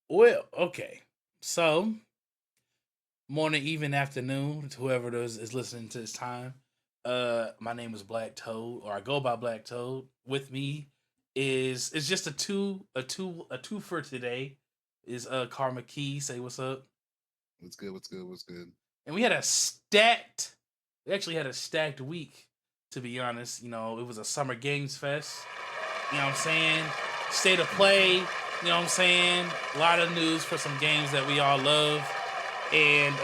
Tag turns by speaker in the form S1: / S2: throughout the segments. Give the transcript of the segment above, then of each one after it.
S1: Well, okay. So, morning, even afternoon, to whoever is listening to this time. My name is Black Toad, or I go by Black Toad. With me is it's just a two for today. Is Karma Key. Say what's up.
S2: What's good? What's good? What's good?
S1: And we actually had a stacked week, to be honest. It was a summer games fest. You know what I'm saying? State of play,
S2: Hmm.
S1: you know what I'm saying? A lot of news for some games that we all love. And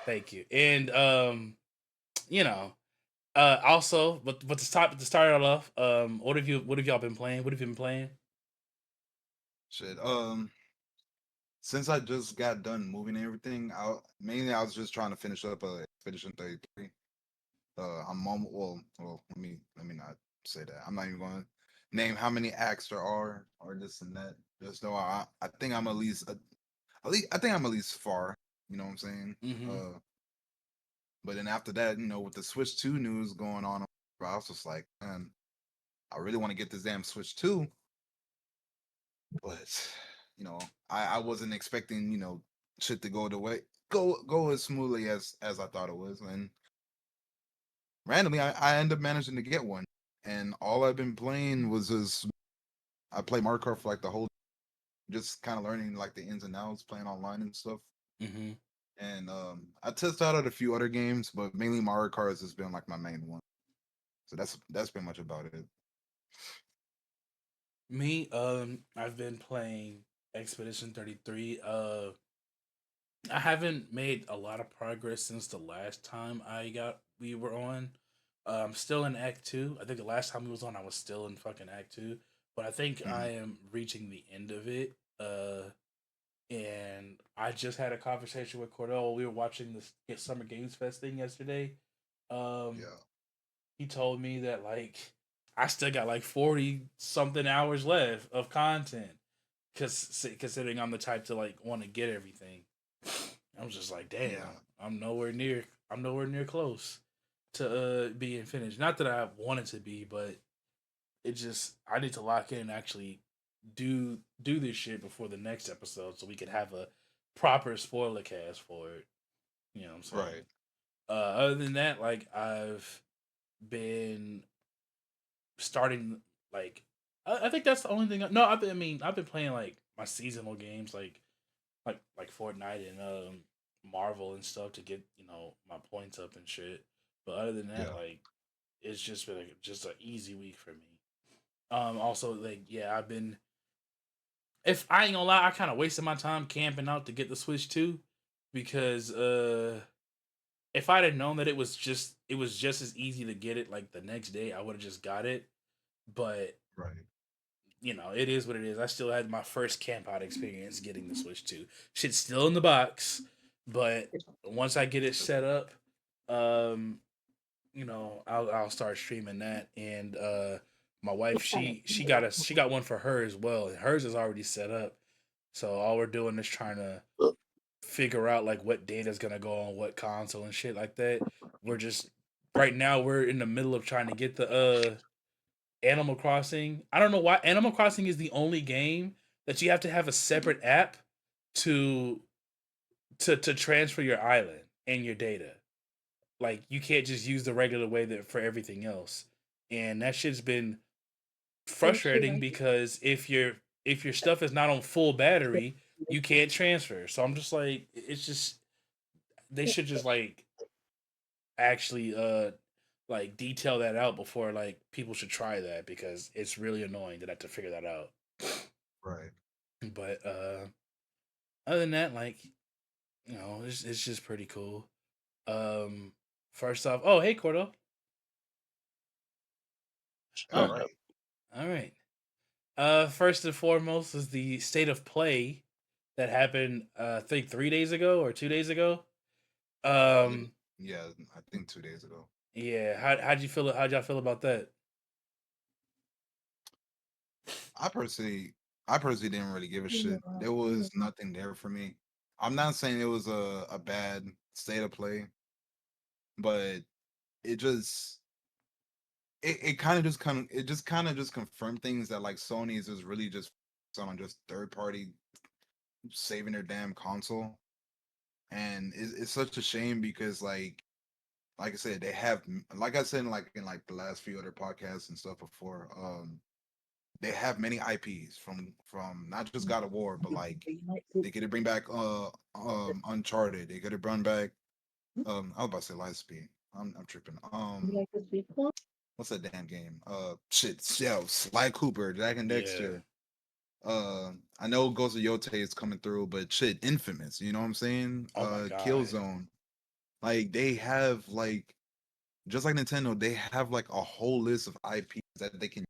S1: thank you. And you know, also, but to start it off, what have y'all been playing? What have you been playing?
S2: Shit. Since I just got done moving and everything, I was just trying to finish up Expedition 33. Let me not say that. I'm not even going to name how many acts there are or this and that. Just know I think I'm at least I think I'm at least far. You know what I'm saying?
S1: Mm-hmm.
S2: But then after that, with the Switch 2 news going on, I was just like, man, I really want to get this damn Switch 2, but you know, I wasn't expecting shit to go the way go as smoothly as I thought it was, and randomly I ended up managing to get one, and all I've been playing was just I played Mario Kart for like the whole, just kind of learning like the ins and outs, playing online and stuff,
S1: Mm-hmm.
S2: and I tested out a few other games, but mainly Mario Kart has been like my main one, so that's pretty much about it.
S1: Me, I've been playing Expedition 33. I haven't made a lot of progress since the last time we were on. Still in Act Two. I think the last time we was on, I was still in fucking Act Two. But I think I
S2: Mhm.
S1: am reaching the end of it. And I just had a conversation with Cordell. We were watching this Summer Games Fest thing yesterday. Um,
S2: Yeah.
S1: he told me that like I still got like 40 something hours left of content, because considering I'm the type to like want to get everything. I was just like, damn,
S2: Yeah.
S1: I'm nowhere near close to being finished. Not that I wanted to be, but it just I need to lock in and actually do this shit before the next episode so we could have a proper spoiler cast for it. You know what I'm saying?
S2: Right.
S1: Other than that, like I've been starting like I think that's the only thing. No, I've been playing like my seasonal games like Fortnite and Marvel and stuff to get my points up and shit. But other than that,
S2: Yeah.
S1: like it's just been just an easy week for me. Also, like, yeah, I've been, if I ain't gonna lie, I kind of wasted my time camping out to get the Switch 2, because if I'd have known that it was just as easy to get it like the next day, I would have just got it. But
S2: Right.
S1: it is what it is. I still had my first camp out experience getting the Switch 2. Shit's still in the box, but once I get it set up, um, I'll start streaming that. And my wife, she got one for her as well, and hers is already set up. So all we're doing is trying to figure out like what data is gonna go on what console and shit like that. We're just right now we're in the middle of trying to get the Animal Crossing. I don't know why Animal Crossing is the only game that you have to have a separate app to to transfer your island and your data. Like you can't just use the regular way that for everything else. And that shit's been frustrating because if your stuff is not on full battery, you can't transfer. So I'm just like, it's just they should just like actually like detail that out before like people should try that, because it's really annoying that I have to figure that out.
S2: Right.
S1: But other than that, like, it's just pretty cool. Um First off, oh hey Cordo.
S2: All right.
S1: All right. First and foremost is the state of play that happened, I think 3 days ago or 2 days ago.
S2: Lit-
S1: Um,
S2: Yeah, I think 2 days ago.
S1: yeah. How'd you feel? How'd y'all feel about that?
S2: I personally, I personally didn't really give a shit. There was nothing there for me. I'm not saying it was a bad state of play, but it just it kind of just confirmed things that like Sony is just really just on just third party. saving their damn console, and it's such a shame because like I said, they have, like I said, like in like the last few other podcasts and stuff before, they have many IPs from not just God of War, but like they could bring back Uncharted. They could have brought back I was about to say Lightspeed. I'm tripping. What's that damn game? Shit, yeah, Sly Cooper, Jack and
S1: Yeah.
S2: Dexter. I know Ghost of Yote is coming through, but shit, Infamous. You know what I'm saying?
S1: Oh my god.
S2: Killzone. Like they have like just like Nintendo, they have like a whole list of IPs that they can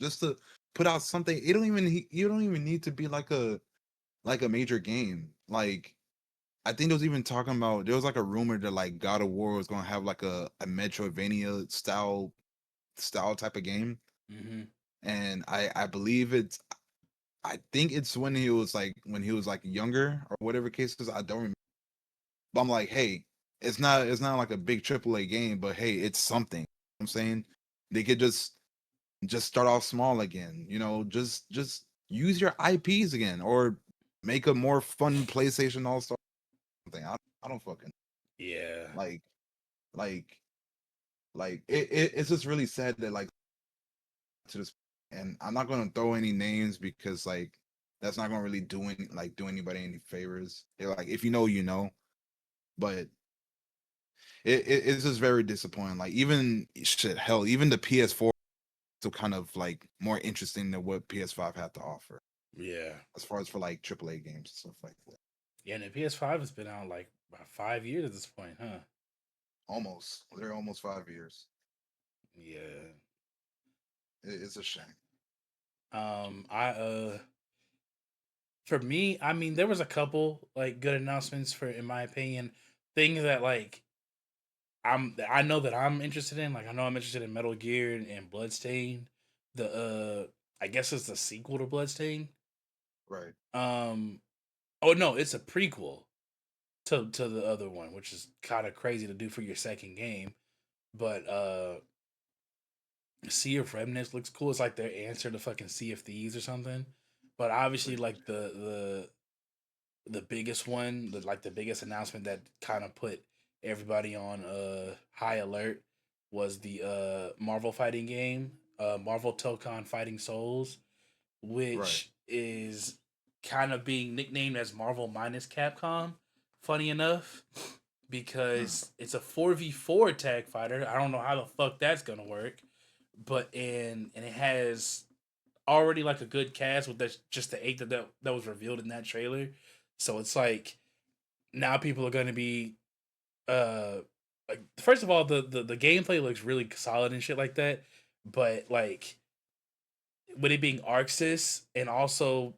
S2: just to put out something. You don't even need to be like a major game. Like I think there was even talking about there was like a rumor that like God of War was gonna have like a Metroidvania style type of game,
S1: Hmm.
S2: and I believe it's I think it's when he was like younger or whatever cases I don't remember. But I'm like, hey, it's not like a big AAA game, but hey, it's something. You know what I'm saying they could just start off small again. You know, just use your IPs again, or make a more fun PlayStation All Star thing. I don't fucking
S1: Yeah.
S2: like like it's just really sad that like to this, and I'm not gonna throw any names because like that's not gonna really do anybody any favors. They're like if you know, you know, but it's just very disappointing. Like even shit, hell, even the PS4 still kind of like more interesting than what PS5 had to offer
S1: Yeah.
S2: as far as for like AAA games and stuff like that.
S1: Yeah, and the PS5 has been out like about 5 years at this point, huh?
S2: Almost, they're almost 5 years.
S1: Yeah.
S2: It's a shame.
S1: I for me, I mean, there was a couple like good announcements for, in my opinion, things that like I know that I'm interested in. Like I know I'm interested in Metal Gear and Bloodstained. The I guess it's the sequel to Bloodstained.
S2: Right.
S1: Um, oh no, it's a prequel to the other one, which is kind of crazy to do for your second game. But Sea of Remnants looks cool. It's like their answer to fucking Sea of Thieves or something. But obviously,
S2: Pretty much.
S1: like the biggest one, like the biggest announcement that kind of put everybody on high alert was the Marvel fighting game, Marvel Tokon Fighting Souls,
S2: Right.
S1: which is kind of being nicknamed as Marvel minus Capcom. Funny enough,
S2: Hmm.
S1: because it's a 4v4 tag fighter. I don't know how the fuck that's gonna work, but and it has already like a good cast with just the eight that was revealed in that trailer. So it's like now people are going to be uh like first of all the gameplay looks really solid and shit like that, but like with it being Arxis and also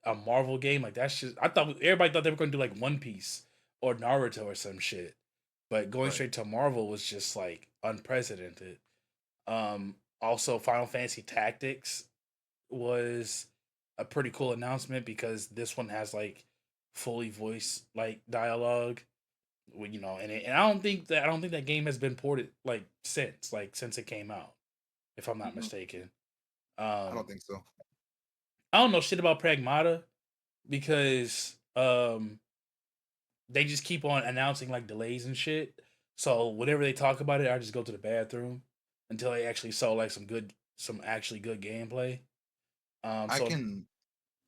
S1: a Marvel game, like that's just I thought everybody thought they were going to do like One Piece or Naruto or some shit, but going
S2: Right.
S1: straight to Marvel was just like unprecedented. Also Final Fantasy Tactics was a pretty cool announcement because this one has like fully voice like dialogue. You know, and I don't think that game has been ported since it came out, if I'm not
S2: Mhm.
S1: mistaken.
S2: I don't
S1: Um,
S2: think so.
S1: I don't know shit about Pragmata because they just keep on announcing like delays and shit. So whenever they talk about it, I just go to the bathroom until they actually saw like some actually good gameplay.
S2: I
S1: So
S2: can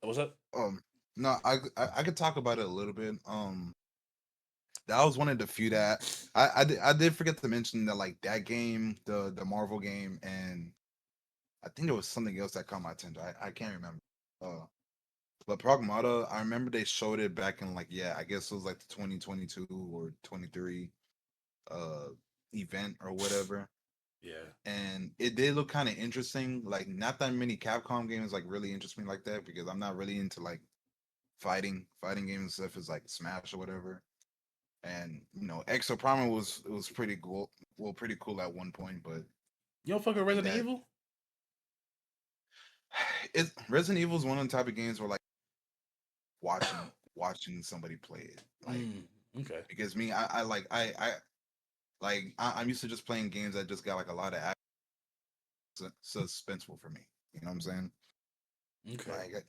S1: what's up?
S2: um no, I could talk about it a little bit. That was one of the few that I did forget to mention that like that game, the Marvel game, and I think there was something else that caught my attention. I can't remember. Uh, but Pragmata, I remember they showed it back in like yeah, I guess it was like the 2022 or 23 uh event or whatever.
S1: Yeah.
S2: And it did look kind of interesting. Like not that many Capcom games like really interest me like that because I'm not really into like fighting games and stuff is like Smash or whatever. And you know, Exo Primal was pretty cool. Well, pretty cool at one point, but
S1: You don't fuck
S2: I
S1: with
S2: think
S1: Resident
S2: that
S1: Evil?
S2: Resident Evil is one of the type of games where like watching somebody play it, like
S1: Mm, okay.
S2: because me, I'm used to just playing games that just got like a lot of suspenseful for me. You know what I'm saying?
S1: Okay.
S2: Like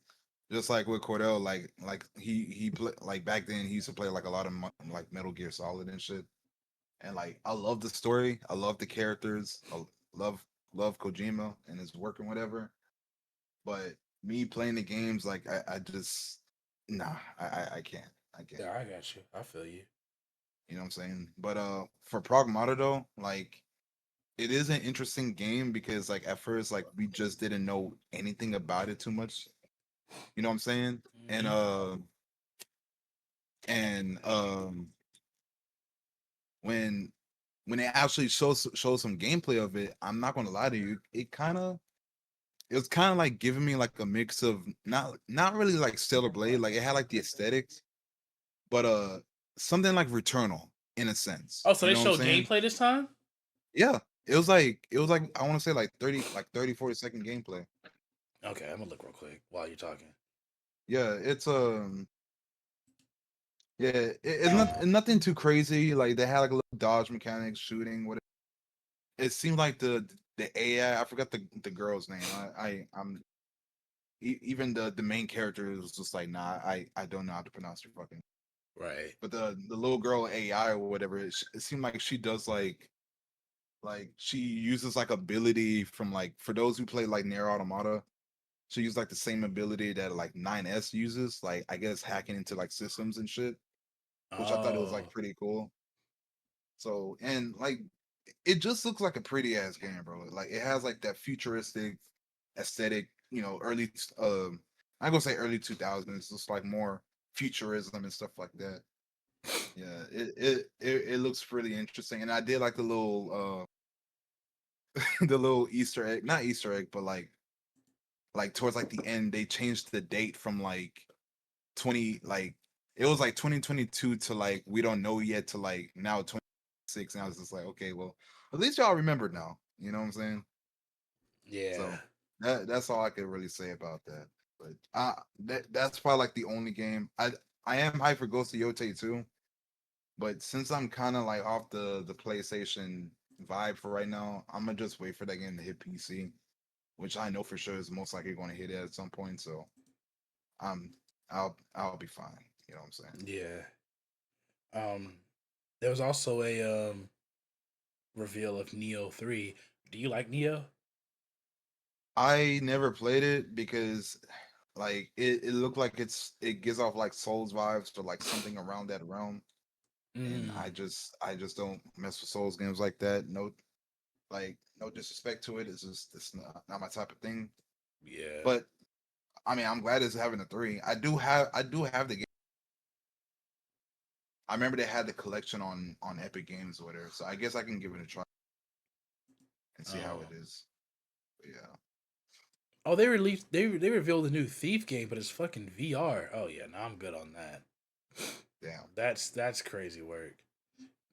S2: just like with Cordell, like he play like back then he used to play like a lot of like Metal Gear Solid and shit. And like I love the story, I love the characters, I love love Kojima and his work and whatever. But me playing the games, like I just nah, I can't. I can't.
S1: Yeah, I got you. I feel you.
S2: You know what I'm saying? But for Pragmata though, like it is an interesting game because like at first like we just didn't know anything about it too much. You know what I'm saying? And
S1: Hmm.
S2: and when it actually shows some gameplay of it, I'm not gonna lie to you, it was kind of like giving me like a mix of not really like Stellar Blade, like it had like the aesthetics, but something like Returnal in a sense.
S1: Oh, so
S2: You
S1: they
S2: know what I'm
S1: showed
S2: saying?
S1: gameplay this time?
S2: Yeah. It was like I want to say like 30 40 second gameplay.
S1: Okay, I'm gonna look real quick while you're talking.
S2: Yeah, it's yeah, it's not nothing too crazy. Like they had like a little dodge mechanics, shooting, whatever. It seemed like the AI, I forgot the girl's name. I'm even the main character was just like, nah, I don't know how to pronounce your fucking.
S1: Right.
S2: But the little girl AI or whatever, it seemed like she does like she uses like ability from like for those who play like Nier Automata, she used like the same ability that like 9S uses, like I guess hacking into like systems and shit, which I thought it was like
S1: Oh,
S2: pretty cool. So and like it just looks like a pretty ass game, bro. Like it has like that futuristic aesthetic, you know, early I'm gonna say early 2000s, just like more futurism and stuff like that. Yeah, it looks really interesting, and I did like the little the little Easter egg, not Easter egg, but like towards like the end, they changed the date from like 20 like it was like 2022 to like we don't know yet to like now 26. And I was just like, okay, well, at least y'all remembered now. You know what I'm saying?
S1: yeah.
S2: So that's all I could really say about that. But that's probably like the only game I am hyped for Ghost of Yote too. But since I'm kind of like off the PlayStation vibe for right now, I'm gonna just wait for that game to hit PC, which I know for sure is most likely going to hit it at some point. So I'm I'll be fine. You know what I'm saying?
S1: Yeah. Um, there was also a reveal of Neo 3. Do you like Neo?
S2: I never played it because like it looked like it gives off like Souls vibes or like something around that realm. And
S1: Mm,
S2: I just don't mess with Souls games like that. No, like no disrespect to it. It's not my type of thing.
S1: yeah.
S2: But I mean, I'm glad it's having a three. I do have the game. I remember they had the collection on Epic Games or whatever. So I guess I can give it a try and see how
S1: Oh.
S2: it is. But yeah,
S1: Oh, they revealed a new Thief game, but it's fucking VR. Oh yeah, now I'm good on that.
S2: damn.
S1: That's crazy work.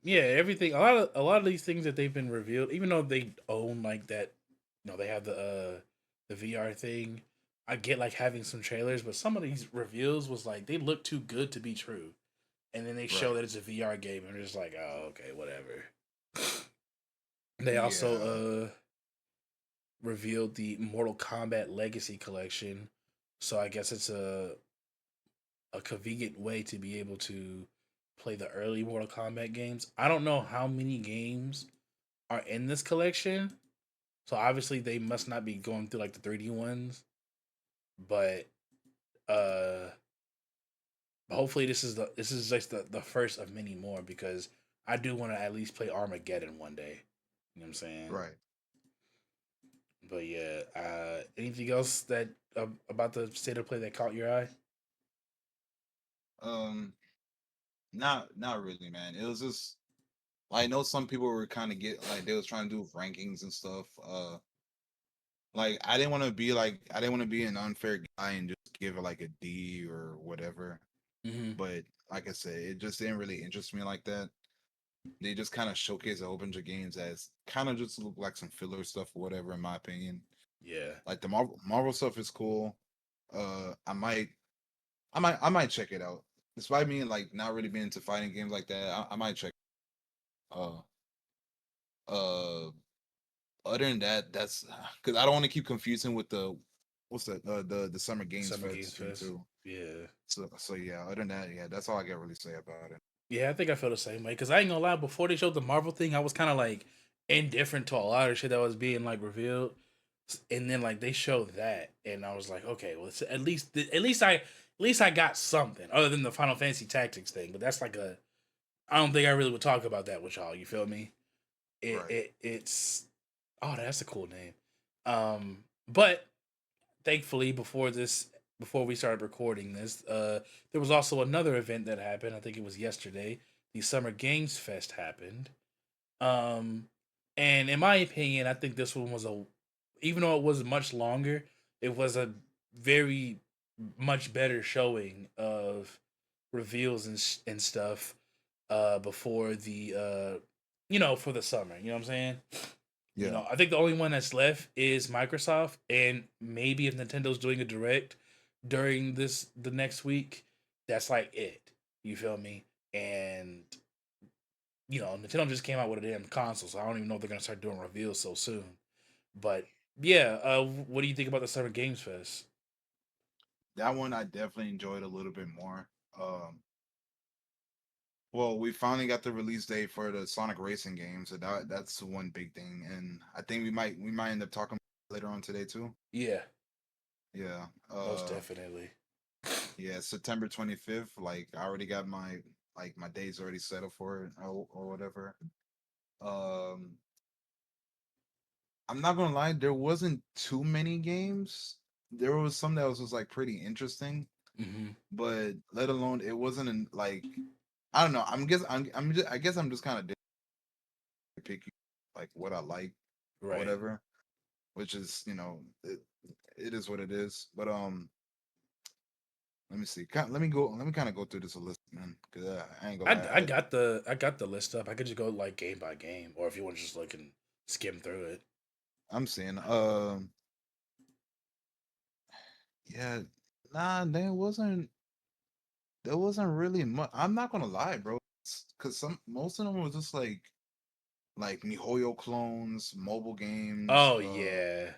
S1: Yeah, everything. A lot of these things that they've been revealed, even though they own like that, they have the VR thing. I get like having some trailers, but some of these reveals was like they look too good to be true, and then they show
S2: Right.
S1: that it's a VR game, and they're just like, oh, okay, whatever. They also
S2: Yeah.
S1: revealed the Mortal Kombat Legacy Collection, so I guess it's a convenient way to be able to play the early Mortal Kombat games. I don't know how many games are in this collection. So obviously they must not be going through like the 3D ones, but uh hopefully this is just the first of many more because I do want to at least play Armageddon one day. You know what I'm saying?
S2: Right.
S1: But yeah, anything else that about the state of play that caught your eye?
S2: Um. Not really, man. It was just I know some people were kind of get like they was trying to do rankings and stuff. Like I didn't want to be like I didn't want to be an unfair guy and just give it like a D or whatever.
S1: Mm-hmm.
S2: But like I said, it just didn't really interest me like that. They just kind of showcase a whole bunch of games as kind of just look like some filler stuff or whatever, in my opinion.
S1: Yeah.
S2: Like the Marvel stuff is cool. I might check it out. Despite me like not really being into fighting games like that, I might check. Uh, uh, other than that, that's because I don't want to keep confusing with the what's that? The Summer Games
S1: Summer
S2: Fest
S1: Games
S2: stream
S1: Fest.
S2: too.
S1: Yeah.
S2: So yeah. Other than that, yeah, that's all I can really say about it.
S1: Yeah, I think I feel the same way. Cause I ain't gonna lie, before they showed the Marvel thing, I was kind of like indifferent to a lot of shit that was being like revealed. And then like they showed that, and I was like, okay, well, at least I got something other than the Final Fantasy Tactics thing. But that's like I don't think I really would talk about that with y'all. You feel me?
S2: Right.
S1: It's oh, that's a cool name. But thankfully, before we started recording this, there was also another event that happened. I think it was yesterday. The Summer Games Fest happened. Um, and in my opinion, I think this one was even though it was much longer, it was a very much better showing of reveals and stuff before the for the summer. You know what I'm saying?
S2: Yeah.
S1: I think the only one that's left is Microsoft, and maybe if Nintendo's doing a direct during the next week, that's like it. You feel me? And Nintendo just came out with a damn console, so I don't even know if they're gonna start doing reveals so soon. But yeah, what do you think about the Summer Games Fest?
S2: That one I definitely enjoyed a little bit more. Well, we finally got the release date for the Sonic Racing game, so that's one big thing, and I think we might end up talking later on today too.
S1: Yeah,
S2: Yeah.
S1: most definitely.
S2: Yeah, September 25th. Like I already got my days already settled for it or whatever. Um, I'm not gonna lie, there wasn't too many games. There was some that was just like pretty interesting,
S1: Hmm.
S2: but let alone it wasn't like I don't know. I guess I'm just kind of picky like what I like or
S1: Right.
S2: whatever, which is it is what it is. But let me see. Let me go. Let me kind of go through this list, man. Cause I ain't gonna
S1: I,
S2: lie.
S1: I got the list up. I could just go like game by game, or if you want to just look and skim through it.
S2: I'm saying, yeah, nah, there wasn't really much. I'm not gonna lie, bro. Cause most of them was just like MiHoYo clones, mobile games.
S1: Oh yeah.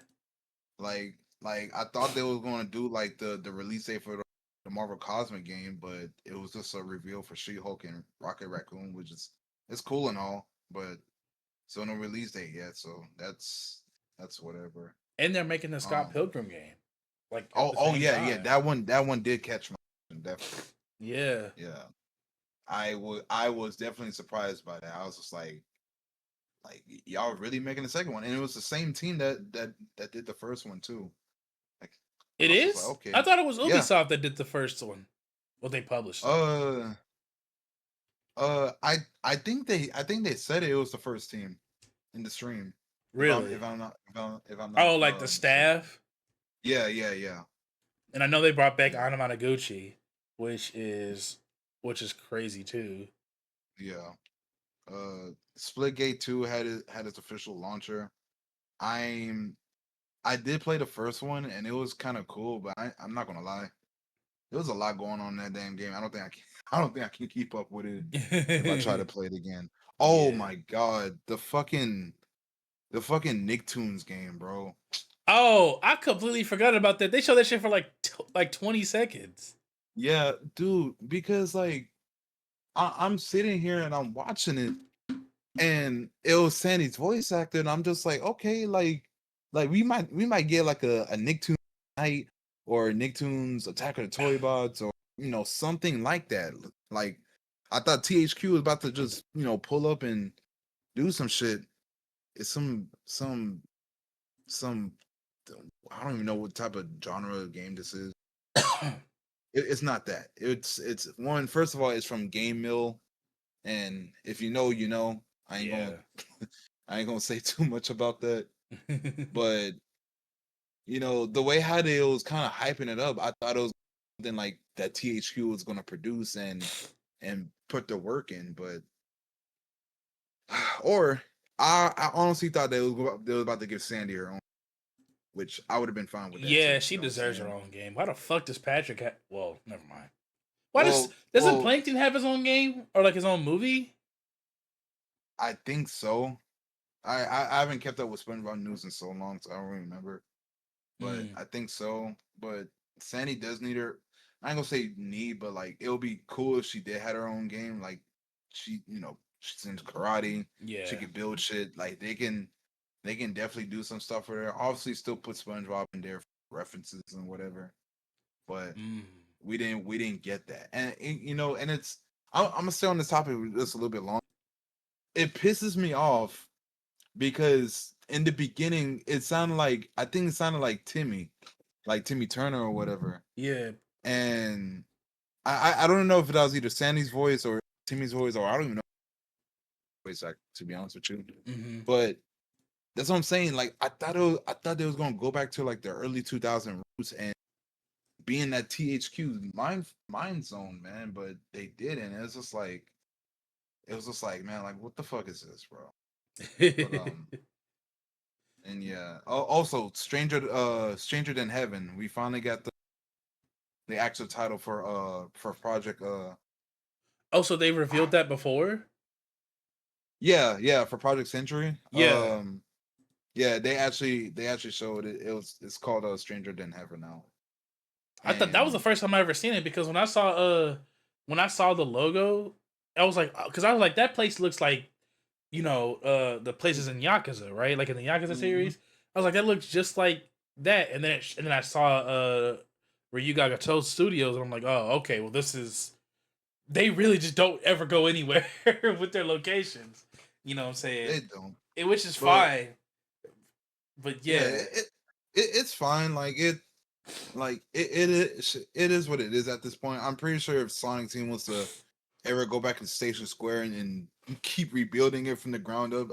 S2: Like I thought they was gonna do like the release date for the Marvel Cosmic game, but it was just a reveal for She-Hulk and Rocket Raccoon, which is it's cool and all, but so no release date yet. So that's whatever.
S1: And they're making the Scott
S2: Um.
S1: Pilgrim game, like at
S2: Oh,
S1: the
S2: oh
S1: same
S2: yeah, yeah.
S1: time.
S2: That one did catch my attention, definitely.
S1: Yeah.
S2: Yeah, I was definitely surprised by that. I was just like y'all really making the second one, and it was the same team that did the first one too. Like
S1: It
S2: I was just like,
S1: is? I
S2: okay,
S1: thought it was
S2: yeah.
S1: Ubisoft that did the first one. Well, they published it.
S2: Uh, I think they said it was the first team in the stream. If I'm
S1: Really?
S2: if I'm not if I'm not
S1: Oh, like the
S2: mistaken.
S1: staff?
S2: Yeah, yeah, yeah,
S1: And I know they brought back
S2: yeah,
S1: Anamanaguchi, which is crazy too.
S2: yeah. Splitgate 2 had its official launcher. I'm I did play the first one and it was kind of cool, but I'm not gonna lie, there was a lot going on in that damn game. I don't think I can. I don't think I can keep up with it if I try to play it again. Oh
S1: Yeah.
S2: my god, the fucking Nicktoons game, bro.
S1: Oh, I completely forgot about that. They showed that shit for like 20 seconds.
S2: Yeah, dude, because like I'm sitting here and I'm watching it, and it was Sandy's voice actor, and I'm just like, okay, like we might get like a Nicktoons night or Nicktoons Attack of the Toy Bots or something like that. Like I thought THQ was about to just pull up and do some shit. It's some I don't even know what type of genre of game this is. It's not that. It's one. First of all, it's from Game Mill, and if you know, you know. I ain't gonna
S1: Yeah.
S2: I ain't gonna say too much about that, but the way how they was kind of hyping it up, I thought it was something like that THQ was gonna produce and put the work in, but or I honestly thought they was about to give Sandy her own, which I would have been fine with that
S1: Yeah,
S2: too.
S1: she
S2: You know what I'm
S1: deserves her
S2: saying?
S1: own game. Why the fuck does Patrick have? Well, never mind. Why
S2: Well,
S1: doesn't
S2: well,
S1: Plankton have his own game or like his own movie?
S2: I think so. I haven't kept up with SpongeBob news in so long, so I don't remember. but
S1: Mm.
S2: I think so. But Sandy does need her. I ain't gonna say need, but like it would be cool if she did had her own game. Like she, she's into karate. She
S1: Yeah.
S2: could build shit. Like they can definitely do some stuff for her. Obviously, still put SpongeBob in there for references and whatever. But
S1: Mm.
S2: we didn't get that, and it's. I'm gonna stay on this topic just a little bit longer. It pisses me off because in the beginning it sounded like I think it sounded like Timmy Turner or whatever,
S1: Yeah.
S2: and I don't know if that was either Sandy's voice or Timmy's voice or I don't even know voice to be honest with you,
S1: Mm-hmm.
S2: but that's what I'm saying. Like I thought they was gonna go back to like the early 2000 roots and be in that THQ mind zone, man, but they didn't. It was just like man, like what the fuck is this, bro? But and yeah. Also, Stranger Than Heaven. We finally got the actual title for Project
S1: Oh, so they revealed
S2: ah,
S1: that before?
S2: yeah, for Project Century.
S1: Yeah.
S2: Yeah, they actually showed it. It's called Stranger Than Heaven now.
S1: I thought that was the
S2: And
S1: first time I ever seen it because when I saw the logo, I was like, because I was like, that place looks like the places in Yakuza, right? Like in the Yakuza
S2: mhm,
S1: series. I was like, that looks just like that. And then I saw Ryuga Gato Studios, and I'm like, oh, okay, well this is they really just don't ever go anywhere with their locations. You know what I'm saying?
S2: they don't.
S1: Which is
S2: But
S1: fine. But
S2: yeah,
S1: yeah.
S2: it's fine. It is what it is at this point. I'm pretty sure if Sonic Team was to ever go back to Station Square and keep rebuilding it from the ground up,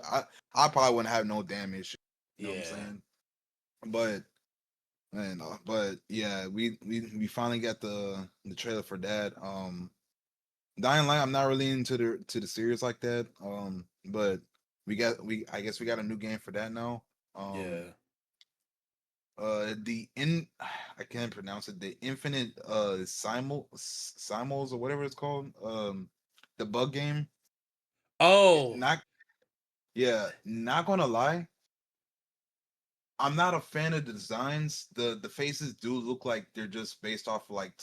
S2: I probably wouldn't have no damn issue. You know what I'm
S1: Yeah.
S2: saying? But but yeah, we finally got the trailer for that. Dying Light, I'm not really into the series like that. But we I guess we got a new game for that now. Um,
S1: Yeah.
S2: the in I can't pronounce it. The Infinite Simals or whatever it's called. The bug game.
S1: Oh.
S2: Not Yeah, not gonna lie. I'm not a fan of the designs. The faces do look like they're just based off of like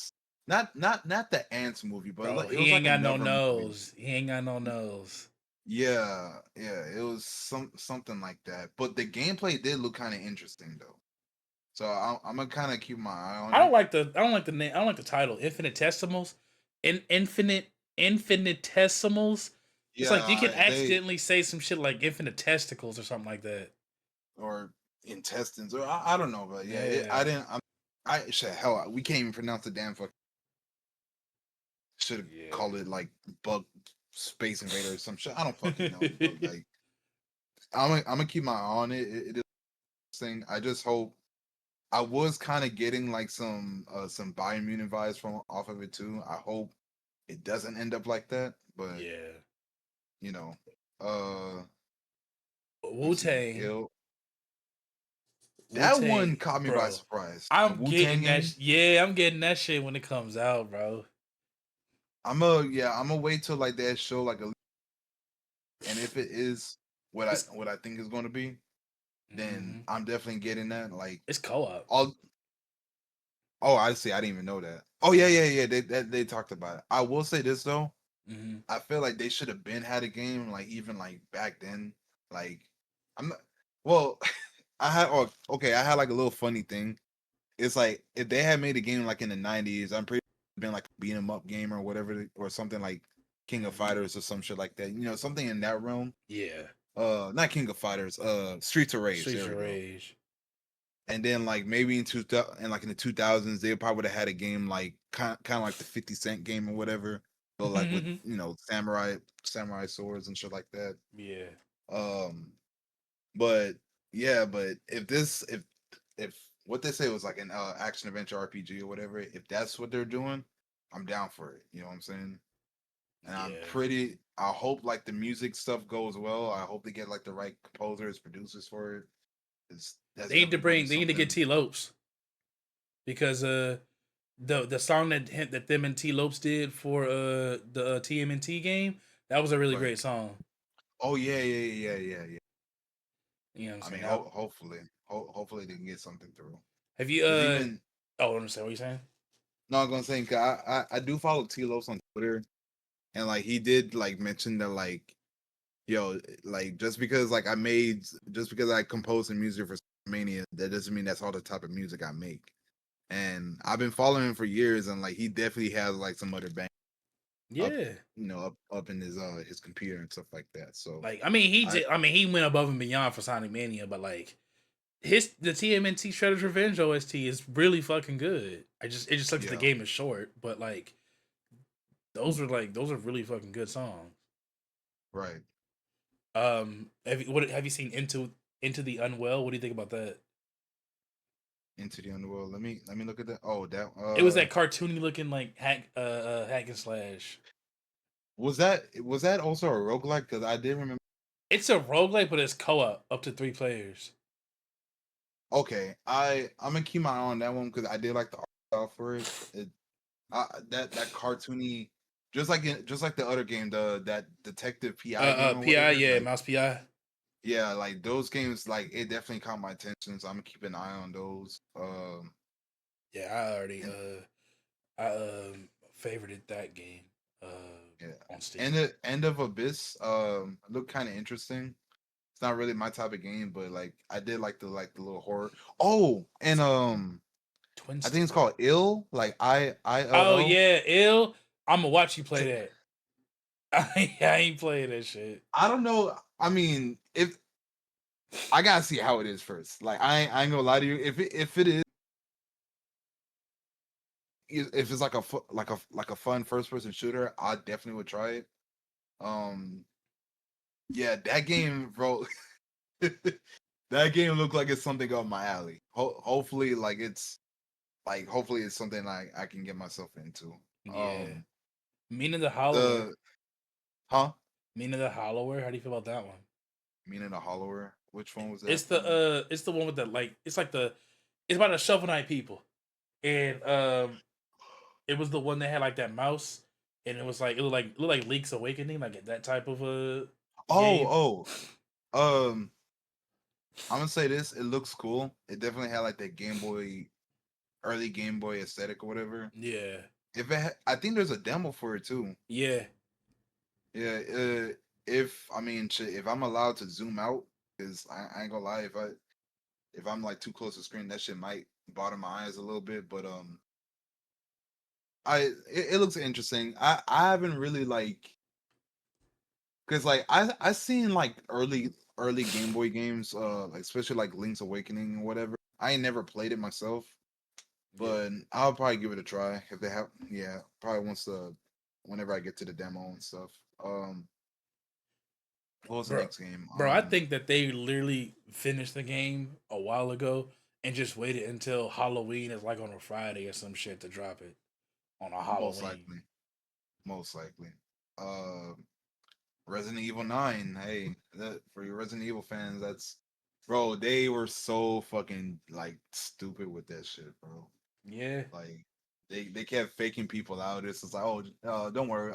S2: not the Ants movie, but
S1: Bro,
S2: it
S1: he
S2: was
S1: ain't
S2: like
S1: got no
S2: another movie.
S1: nose. He ain't got no nose.
S2: Yeah, it was something like that. But the gameplay did look kind of interesting though. So I'm gonna kind of keep my eye on it.
S1: I don't like the name. I don't like the title. Infinitesimals, infinitesimals. It's like you can
S2: Yeah, they
S1: accidentally say some shit like infinite testicles or something like that.
S2: or intestines or I don't know, but yeah, I
S1: Yeah.
S2: didn't. I shit, hell, we can't even pronounce the damn fuck. Should have
S1: Yeah.
S2: called it like bug Space Invader or some shit. I don't fucking know, but like I'm gonna keep my eye on it. It is thing. I just hope I was kind of getting like some Biomutant vibes from off of it too. I hope it doesn't end up like that, but
S1: Yeah.
S2: you know, uh, let me
S1: Wu
S2: see.
S1: Tang. Wu
S2: That one
S1: Tang,
S2: caught me by
S1: bro.
S2: surprise. The
S1: I'm
S2: Wu Tang
S1: getting that.
S2: game.
S1: Yeah, I'm getting that shit when it comes out, bro.
S2: I'm gonna wait till like that show like and if it is
S1: It's
S2: what I think is going to be, then
S1: mhm.
S2: I'm definitely getting that. Like
S1: It's co-op.
S2: all. Oh, I see. I didn't even know that. Oh yeah. They talked about it. I will say this though.
S1: Hmm.
S2: I feel like they should have been had a game like even like back then. Like I'm not, well, I had okay. I had like a little funny thing. It's like if they had made a game like in the '90s, I'm pretty been like a beat 'em up game or whatever, or something like King of
S1: Hmm.
S2: Fighters or some shit like that. Something in that realm.
S1: Yeah.
S2: Not King of Fighters. Streets of Rage.
S1: Streets
S2: There we
S1: of
S2: go.
S1: Rage.
S2: And then like maybe in 2000 and like in the 2000s, they probably would have had a game like kind of like the 50 Cent game or whatever, but like with samurai swords and shit like that.
S1: Yeah.
S2: Um, but yeah, but if what they say was like an action adventure RPG or whatever, if that's what they're doing, I'm down for it. You know what I'm saying? And
S1: Yeah.
S2: I hope like the music stuff goes well. I hope they get like the right composers, producers for it. That's definitely gonna be
S1: They need to get
S2: something.
S1: T Lopes because the song that them and T Lopes did for the TMNT game, that was a really
S2: Right.
S1: great song.
S2: Oh yeah.
S1: You know what I'm
S2: I mean,
S1: saying?
S2: hopefully they can get something through.
S1: Have you
S2: Because even
S1: Oh, I understand what you're saying.
S2: no, I'm gonna say 'cause I do follow T Los on Twitter, and like he did like mention that like yo like just because I composed some music for Mania, that doesn't mean that's all the type of music I make. And I've been following him for years, and like he definitely has like some other bang up,
S1: Yeah.
S2: up in his computer and stuff like that. So
S1: Like, I mean, he
S2: I
S1: did. I mean, he went above and beyond for Sonic Mania, but like the TMNT Shredder's Revenge OST is really fucking good. It just sucks that the
S2: yeah,
S1: game is short, but like those are really fucking good songs.
S2: right.
S1: Have you seen Into the Unwell? What do you think about that?
S2: Into the Underworld. Let me look at that. Oh, that
S1: It was that cartoony looking like hack and slash.
S2: was that also a roguelike? Because I did remember.
S1: It's a roguelike, but it's co-op up to 3 players.
S2: Okay, I'm gonna keep my eye on that one because I did like the art style for it. That cartoony, just like the other game, that detective PI game or
S1: PI,
S2: whatever.
S1: yeah,
S2: Like
S1: Mouse PI.
S2: yeah, like those games, like it definitely caught my attention. So I'm gonna keep an eye on those.
S1: Yeah, I already
S2: And
S1: I favorited that game
S2: yeah,
S1: on Steam.
S2: End of Abyss looked kind of interesting. It's not really my type of game, but like I did like the little horror. Oh, and
S1: Twin
S2: I think it's
S1: Stick.
S2: called Ill, like
S1: Oh
S2: ILL.
S1: yeah, ill. I'm gonna watch you play that. I ain't playing that shit.
S2: I don't know. I mean, if I gotta see how it is first. Like I ain't gonna lie to you. If it is if it's like like a fun first person shooter, I definitely would try it. Um, yeah, that game, bro. That game looked like it's something up my alley. Hopefully, hopefully it's something I can get myself into.
S1: Yeah.
S2: Um,
S1: Meaning the Hollower.
S2: the huh?
S1: Meaning the Hollower. How do you feel about that one?
S2: Meaning the Hollower. Which one was that?
S1: It's the one with the like it's like the it's about a Shovel Knight people. And it was the one that had like that mouse and it looked like Link's Awakening, like that type of a game.
S2: Oh, um, I'm gonna say this. It looks cool. It definitely had like that Game Boy, early Game Boy aesthetic or whatever.
S1: Yeah.
S2: I think there's a demo for it too.
S1: Yeah.
S2: Yeah. If I mean, shit, if I'm allowed to zoom out, because I ain't gonna lie, if I'm like too close to the screen, that shit might bother my eyes a little bit. But it looks interesting. I haven't really like because like I seen like early Game Boy games, like especially like Link's Awakening or whatever. I ain't never played it myself,
S1: Yeah.
S2: but I'll probably give it a try if they have. Yeah, probably whenever I get to the demo and stuff. What was the
S1: Bro.
S2: next game?
S1: Bro, I think that they literally finished the game a while ago and just waited until Halloween is like on a Friday or some shit to drop it on a
S2: Most
S1: Halloween.
S2: likely, most likely. Uh, Resident Evil 9. Hey, for your Resident Evil fans, that's bro. They were so fucking like stupid with that shit, bro.
S1: Yeah.
S2: Like they kept faking people out. It's just like, oh, don't worry,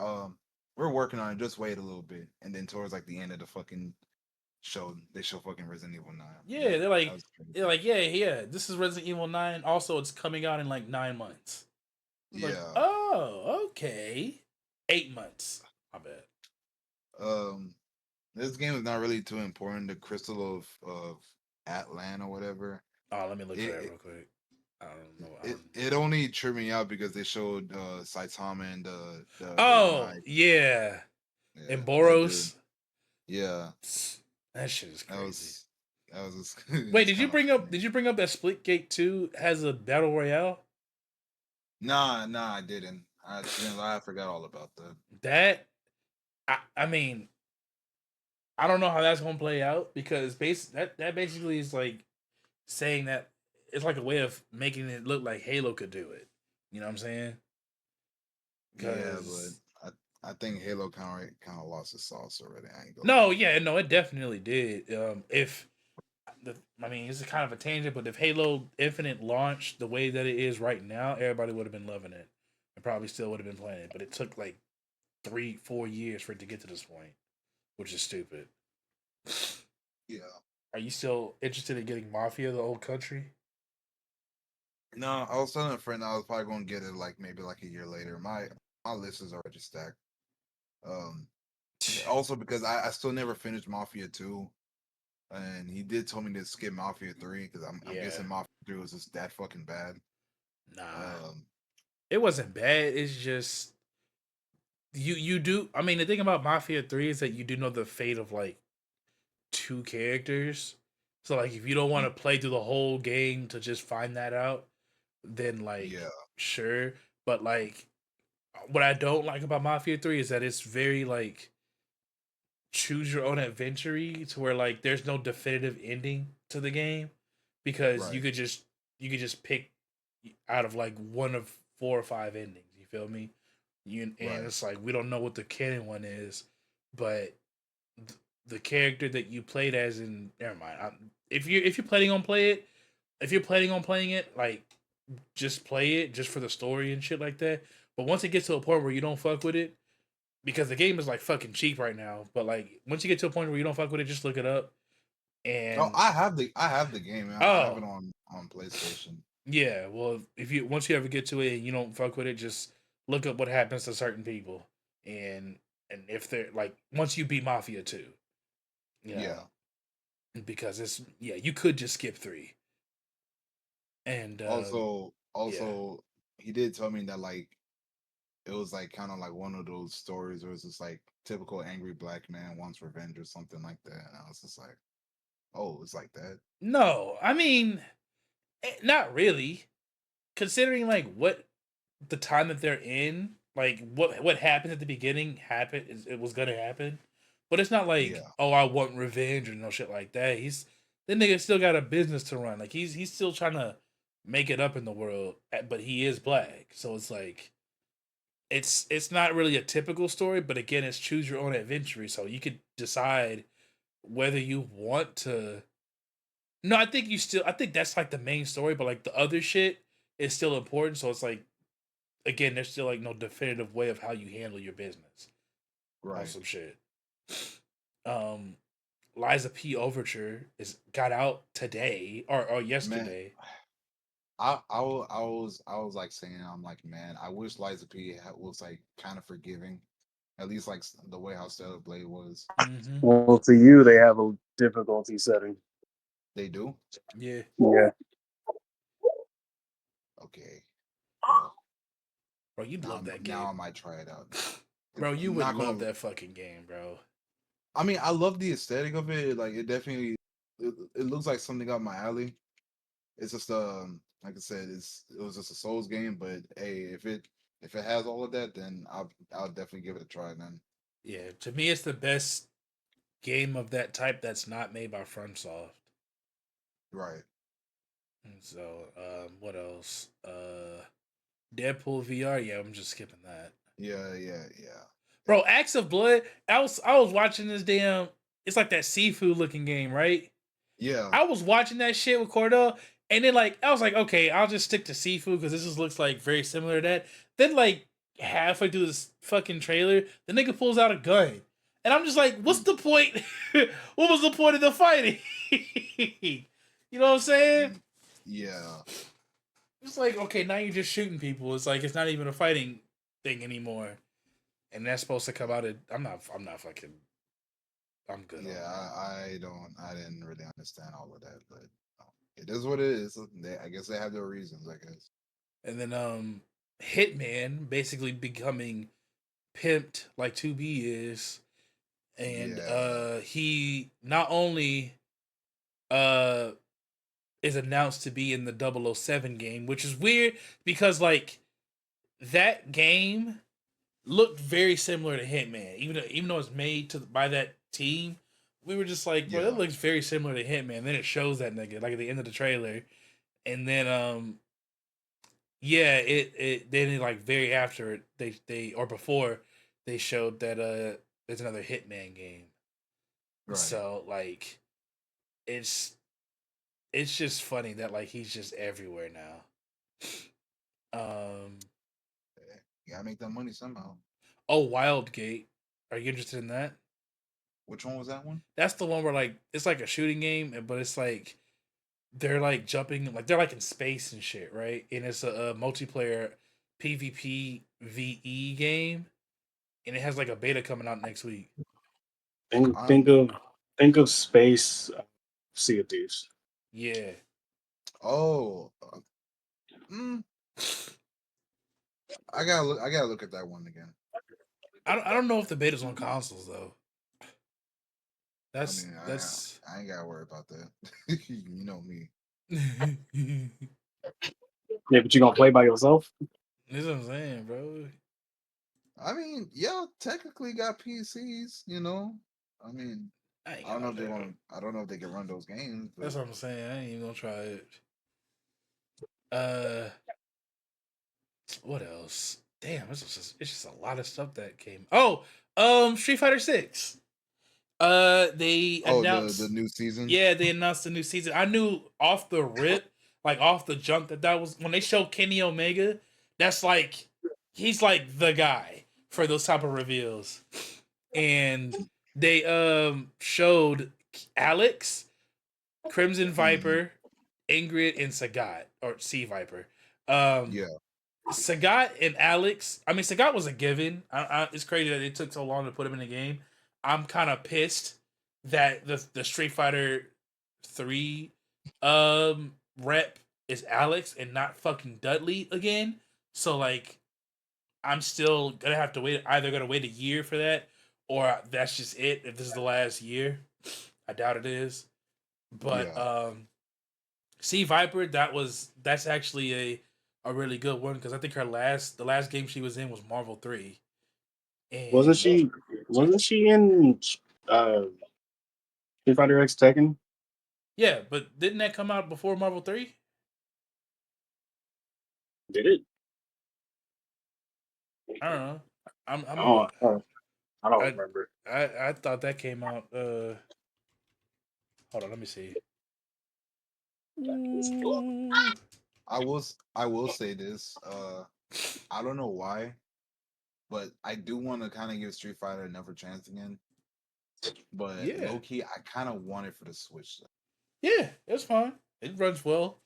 S2: we're working on it. Just wait a little bit, and then towards like the end of the fucking show, they show fucking Resident Evil 9.
S1: Yeah,
S2: That was
S1: they're
S2: crazy.
S1: like, yeah, yeah, this is Resident Evil 9. Also, it's coming out in like 9 months. I was like,
S2: Yeah.
S1: oh, okay. 8 months. My bad.
S2: Um, this game is not really too important. The Crystal of Atlan or whatever.
S1: Oh, let me look for that
S2: It
S1: real quick. I don't know.
S2: it only tripped me out because they showed Saitama and the
S1: Oh,
S2: guy.
S1: yeah.
S2: Yeah,
S1: And
S2: that dude.
S1: Boros.
S2: Yeah,
S1: That shit is
S2: that
S1: crazy.
S2: was that was just,
S1: Wait,
S2: it's kind of funny.
S1: did you bring up that Splitgate 2 has a battle royale?
S2: Nah, I didn't. I forgot all about that.
S1: That I mean, I don't know how that's gonna play out because that basically is like saying that it's like a way of making it look like Halo could do it. You know what I'm saying?
S2: Yeah, but
S1: Because
S2: I think Halo kind of lost its sauce already. I ain't gonna lie.
S1: no, yeah, no, it definitely did. If I mean, it's a kind of a tangent, but if Halo Infinite launched the way that it is right now, everybody would have been loving it and probably still would have been playing it. But it took like 3-4 years for it to get to this point, which is stupid.
S2: Yeah.
S1: Are you still interested in getting Mafia, the old country?
S2: No, I was telling a friend I was probably gonna get it like maybe like a year later. My list is already stacked. Um, also because I still never finished Mafia 2, and he did tell me to skip Mafia 3 because I'm
S1: Yeah,
S2: guessing Mafia 3 was just that fucking bad.
S1: nah,
S2: Um,
S1: it wasn't bad. It's just you do. I mean, the thing about Mafia 3 is that you do know the fate of like two characters. So like, if you don't want
S2: mm,
S1: to play through the whole game to just find that out, then like
S2: yeah,
S1: sure. But like, what I don't like about Mafia 3 is that it's very like choose your own adventure to where like there's no definitive ending to the game because
S2: right,
S1: you could just pick out of like one of 4 or 5 endings. You feel me? And
S2: right.
S1: it's like we don't know what the canon one is, but the character that you played as in never mind. If you're planning on play it, if you're planning on playing it, like just play it just for the story and shit like that. But once it gets to a point where you don't fuck with it, because the game is like fucking cheap right now. But like once you get to a point where you don't fuck with it, just look it up.
S2: Oh,
S1: And
S2: I have the game. I have it
S1: oh
S2: on PlayStation.
S1: yeah, well if you once you ever get to it and you don't fuck with it, just look up what happens to certain people. And if they're like once you beat Mafia 2, you know,
S2: Yeah.
S1: because it's yeah you could just skip 3 and
S2: Also,
S1: yeah.
S2: also, he did tell me that like it was like kind of like one of those stories where it's just like typical angry black man wants revenge or something like that. And I was just like, oh, it's like that.
S1: No, I mean not really. Considering like what the time that they're in, like what happened at the beginning happened it was gonna happen. But it's not like,
S2: Yeah,
S1: oh, I want revenge or no shit like that. He's the nigga still got a business to run. Like he's still trying to make it up in the world, but he is black. So it's like it's not really a typical story, but again, it's choose your own adventure. So you could decide whether you want to. No, I think you still. I think that's like the main story, but like the other shit is still important. So it's like again, there's still like no definitive way of how you handle your business on
S2: right.
S1: some shit. Um, Liza P. Overture is got out today or
S2: Man,
S1: yesterday.
S2: I was like saying, I'm like, man, I wish Liza P was like kind of forgiving, at least like the way how Stellar Blade was.
S1: Mm-hmm.
S3: Well, to you, they have a difficulty setting.
S2: They do.
S1: Yeah,
S3: Yeah.
S2: Okay, well
S1: bro, you'd love that
S2: now I
S1: game,
S2: might try it out.
S1: bro. You
S2: I'm
S1: would
S2: not
S1: love
S2: gonna.
S1: that fucking game, bro.
S2: I mean, I love the aesthetic of it. Like it definitely, it looks like something up my alley. It's just like I said, it was just a Souls game. But hey, if it has all of that, then I'll definitely give it a try. Then
S1: Yeah, to me, it's the best game of that type that's not made by FromSoft.
S2: right,
S1: And so, what else? Deadpool VR. Yeah, I'm just skipping that.
S2: yeah, yeah, yeah,
S1: Bro, Acts of Blood. I was watching this damn. It's like that seafood looking game, right?
S2: yeah.
S1: I was watching that shit with Cordell, and then like I was like, okay, I'll just stick to seafood because this just looks like very similar to that. Then like halfway through this fucking trailer, the nigga pulls out a gun, and I'm just like, what's
S2: Mm,
S1: the point? What was the point of the fighting? You know what I'm saying?
S2: mm, yeah,
S1: It's like okay, now you're just shooting people. It's like it's not even a fighting thing anymore, and that's supposed to come out. I'm not fucking. I'm good on
S2: yeah.
S1: that.
S2: I didn't really understand all of that, but it is what it is. I guess they have their reasons. I guess.
S1: And then Hitman basically becoming pimped like 2B is, and
S2: Yeah,
S1: he not only uh is announced to be in the 007 game, which is weird because like that game looked very similar to Hitman, even though it's made by that team. We were just like, bro, that
S2: yeah,
S1: looks very similar to Hitman. Then it shows that nigga like at the end of the trailer, and then yeah, it then like very after it, they or before they showed that there's another Hitman game.
S2: right.
S1: So like it's it's just funny that like he's just everywhere now. Um
S2: You gotta make that money somehow.
S1: oh Wildgate. Are you interested in that?
S2: Which one was that one?
S1: That's the one where like it's like a shooting game, but it's like they're like jumping, like they're like in space and shit, right? And it's a multiplayer PvP VE game, and it has like a beta coming out next week.
S3: Think think
S2: Um.
S3: of think of space Sea of Thieves.
S1: Yeah,
S2: Oh. Mm, I gotta look. I gotta look at that one again.
S1: I don't know if the beta's on consoles though.
S2: I
S1: That's
S2: mean,
S1: that's
S2: I ain't gotta worry about that. You know me.
S1: that's
S3: Yeah, but you gonna play by yourself?
S1: what I'm saying, bro.
S2: I mean, yeah, technically got PCs. You know. I mean,
S1: I ain't
S2: I don't
S1: gonna
S2: know
S1: lie
S2: if they're
S1: to you.
S2: gonna. I don't know if they can run those games, but
S1: That's what I'm saying. I ain't even gonna try it. Uh, what else? Damn, it's just a lot of stuff that came. Oh, Street Fighter 6. They
S2: oh, the
S1: announced.
S2: new season.
S1: Yeah, they announced the new season. I knew off the rip, like off the jump, that was when they showed Kenny Omega. That's like he's like the guy for those type of reveals. And they showed Alex, Crimson
S2: Hmm.
S1: Viper, Ingrid, and Sagat or Sea Viper. Um,
S2: Yeah,
S1: Sagat and Alex. I mean, Sagat was a given. It's crazy that it took so long to put him in the game. I'm kind of pissed that the Street Fighter 3 rep is Alex and not fucking Dudley again. So like, I'm still gonna have to wait. Either gonna wait a year for that, or that's just it. If this is the last year, I doubt it is. But
S2: yeah.
S1: Sea Viper, that's actually a really good one because I think the last game she was in was Marvel 3.
S3: Wasn't
S1: And
S3: she? Wasn't she in uh, Street Fighter X Tekken?
S1: yeah, but didn't that come out before Marvel 3?
S3: Did it?
S1: I don't know. I'm
S3: Oh, I don't
S1: I
S3: remember.
S1: I thought that came out hold on, let me see. Ooh.
S2: I will say this. I don't know why, but I do want to kind of give Street Fighter another chance again. But
S1: Yeah.
S2: low key, I kind of want it for the Switch.
S1: Yeah, it's fine. It runs well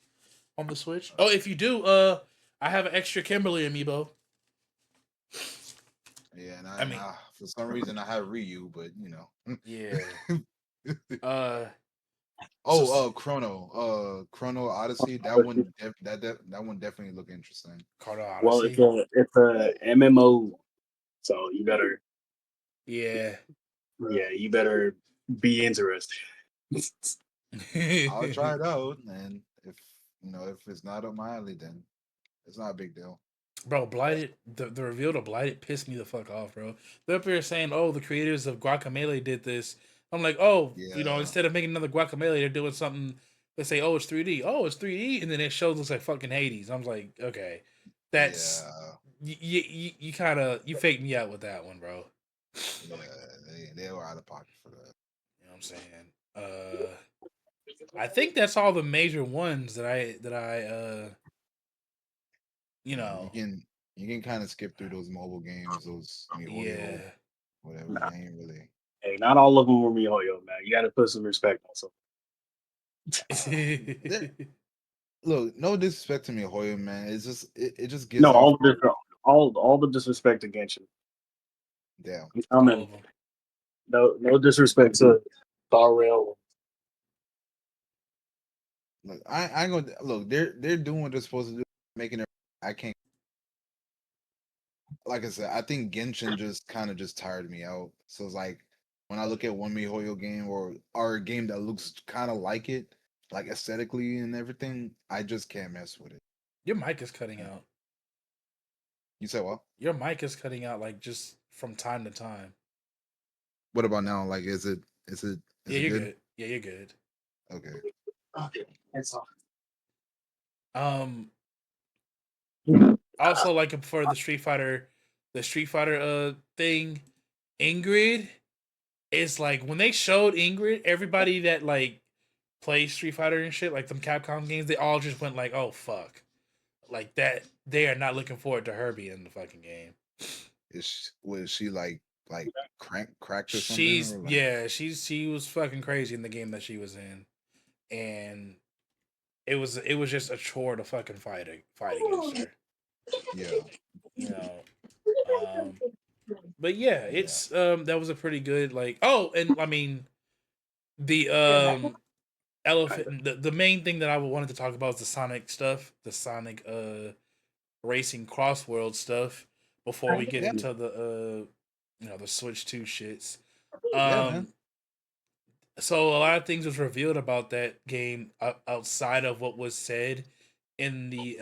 S1: on the Switch. Oh, if you do, I have an extra Kimberly amiibo.
S2: Yeah,
S1: I
S2: and
S1: mean,
S2: for some reason I have Ryu, but you
S1: yeah.
S2: know.
S1: So
S2: Oh, Chrono Odyssey. That one, that one definitely look interesting.
S1: Carter
S3: Well,
S1: Odyssey.
S3: it's a MMO, so
S1: Yeah.
S3: you better be interested.
S2: I'll try it out, and if if it's not up my alley, then it's not a big deal.
S1: Bro, Blighted, the reveal to Blighted pissed me the fuck off, bro. They're up here saying, oh, the creators of Guacamelee did this. I'm like, oh,
S2: Yeah,
S1: instead of making another Guacamelee, they're doing something. They say, oh, it's 3D. Oh, it's 3D. And then it shows looks like fucking Hades. I'm like, okay. That's.
S2: yeah,
S1: You kind of. You faked me out with that one, bro.
S2: yeah. They were out of pocket for that.
S1: You know what I'm saying? I think that's all the major ones that I you
S2: Yeah,
S1: know,
S2: you can kind of skip through those mobile games, those MiHoYo,
S1: yeah.
S2: whatever.
S3: Nah,
S2: They ain't really.
S3: hey, not all of them were MiHoYo, man. You got to put some respect on some.
S2: There- Look, no disrespect to MiHoYo, man. It's just it just
S3: No,
S2: gives off.
S3: all the disrespect against you.
S2: Damn.
S3: I
S1: All
S3: mean,
S1: of them.
S3: no disrespect to Star Rail.
S2: Look, I ain't gonna look. They're doing what they're supposed to do, making it. I can't. Like I said, I think Genshin just kind of just tired me out. So it's like when I look at one MiHoYo game or a game that looks kind of like it, like aesthetically and everything, I just can't mess with it.
S1: Your mic is cutting out.
S2: You say what?
S1: Your mic is cutting out like just from time to time.
S2: What about now? Like, is
S1: Yeah,
S2: it
S1: you're
S2: good?
S1: good. Yeah, you're good.
S2: Okay.
S3: Okay, it's all.
S1: Um, also like for the Street Fighter thing, Ingrid is like when they showed Ingrid, everybody that like plays Street Fighter and shit, like them Capcom games, they all just went like, "Oh fuck," like that. They are not looking forward to her being in the fucking game.
S2: Was she like cracked or something or like?
S1: She was fucking crazy in the game that she was in, and it was just a chore to fucking fight against her.
S2: Yeah,
S1: You know. But yeah,
S2: yeah,
S1: it's that was a pretty good like. Oh, and I mean the elephant. The main thing that I wanted to talk about is the Sonic stuff, the Sonic racing crossworld stuff. Before we get
S2: yeah,
S1: into the the Switch 2 shits.
S2: yeah, man.
S1: Um, so a lot of things was revealed about that game outside of what was said in the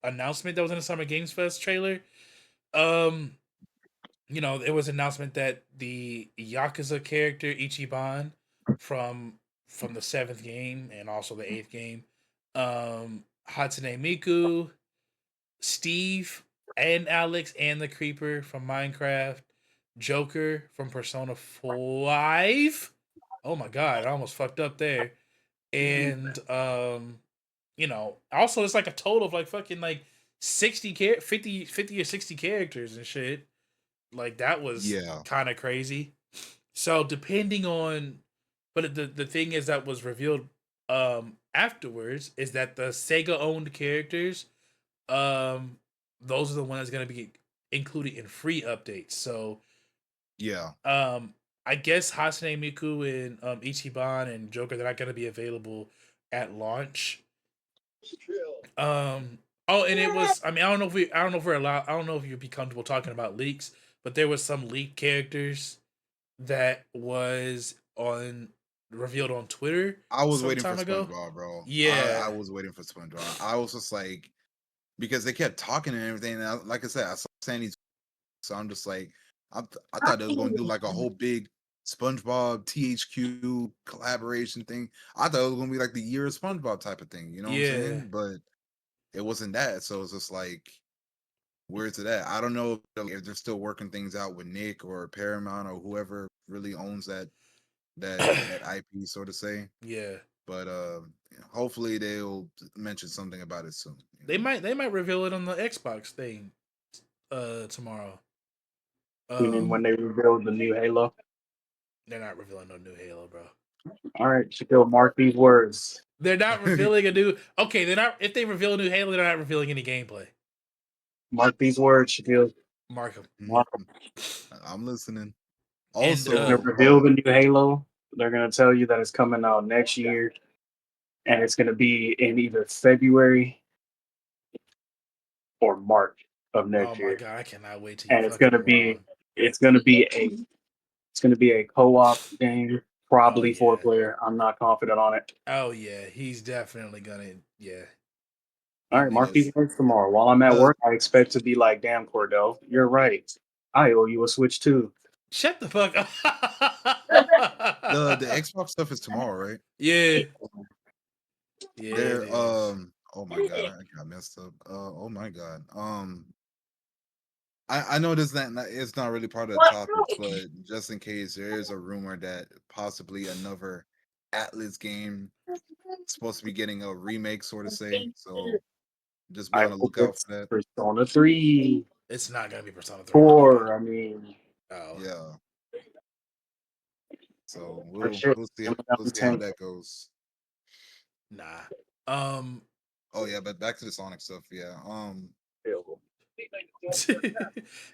S1: announcement that was in the Summer Games Fest trailer. Um, there was an announcement that the Yakuza character Ichiban from the seventh game and also the eighth game, Hatsune Miku, Steve and Alex and the Creeper from Minecraft, Joker from Persona 5. Oh my god, I almost fucked up there. And also it's like a total of like fucking like 50 or 60 characters and shit. Like that was
S2: Yeah,
S1: kind of crazy. So depending on but the thing is that was revealed afterwards is that the Sega owned characters um those are the ones that's going to be included in free updates. So
S2: yeah.
S1: um I guess Hatsune Miku and Ichiban and Joker they're not going to be available at launch. Oh, and it was I mean I don't know if we're allowed I don't know if you'd be comfortable talking about leaks, but there was some leaked characters that was on revealed on Twitter
S2: I was
S1: some
S2: waiting for
S1: time ago.
S2: SpongeBob, bro. I
S1: Yeah.
S2: was waiting for SpongeBob. I was just like, because they kept talking and everything. And like I said, I saw Sandy's, so I'm just like, I thought they was gonna do like a whole big SpongeBob THQ collaboration thing. I thought it was gonna be like the year of SpongeBob type of thing. You know what I'm
S1: Yeah.
S2: saying? But it wasn't that. So it's just like, where's it at? I don't know if they're still working things out with Nick or Paramount or whoever really owns that IP, so to say.
S1: Yeah.
S2: But hopefully they'll mention something about it soon. You
S1: They
S2: know?
S1: might reveal it on the Xbox thing tomorrow.
S3: You mean when
S1: Um
S3: they revealed the new Halo?
S1: they're not revealing no new Halo, bro.
S3: All right, Shaquille, mark these words.
S1: They're not revealing a new okay, they're not if they reveal a new Halo, they're not revealing any gameplay.
S3: Mark these words, Shaquille.
S1: Mark them.
S3: Mark 'em.
S2: I'm listening.
S1: And
S3: They're gonna
S2: Also,
S3: reveal the new Halo. They're gonna tell you that it's coming out next year, and it's gonna be in either February or March of
S1: oh
S3: next
S1: my
S3: year,
S1: god, I cannot wait till you
S3: and it's
S1: fucking
S3: gonna be
S1: wrong.
S3: it's gonna be a it's gonna be a co-op game,
S1: Oh
S3: probably four
S1: yeah.
S3: player. I'm not confident on it.
S1: Oh yeah, he's definitely gonna yeah.
S3: All
S2: I
S3: right,
S2: mean,
S3: mark these
S2: it's
S3: words tomorrow. While I'm at
S2: the
S3: work, I expect to be like, "Damn, Cordell, you're right. I owe you a Switch too."
S1: Shut the fuck
S2: the
S1: up.
S2: Xbox stuff is tomorrow, right?
S1: Yeah. Yeah, it
S2: They're
S1: is.
S2: oh my god, I got messed up. Oh my god. I know this not it's not really part of the topic, but just in case there is a rumor that possibly another Atlas game supposed to be getting a remake, sort of say. So just be
S3: I
S2: on the
S3: hope
S2: lookout
S3: it's
S2: for that.
S3: Persona 3,
S1: It's not gonna be Persona 3, my nigga.
S3: 4. I mean,
S1: Oh.
S2: Yeah. So
S3: for sure. Coming out
S2: we'll
S3: in
S2: see how
S3: 10.
S2: that goes.
S1: Nah. Um
S2: Oh yeah, but back to the Sonic stuff. Yeah.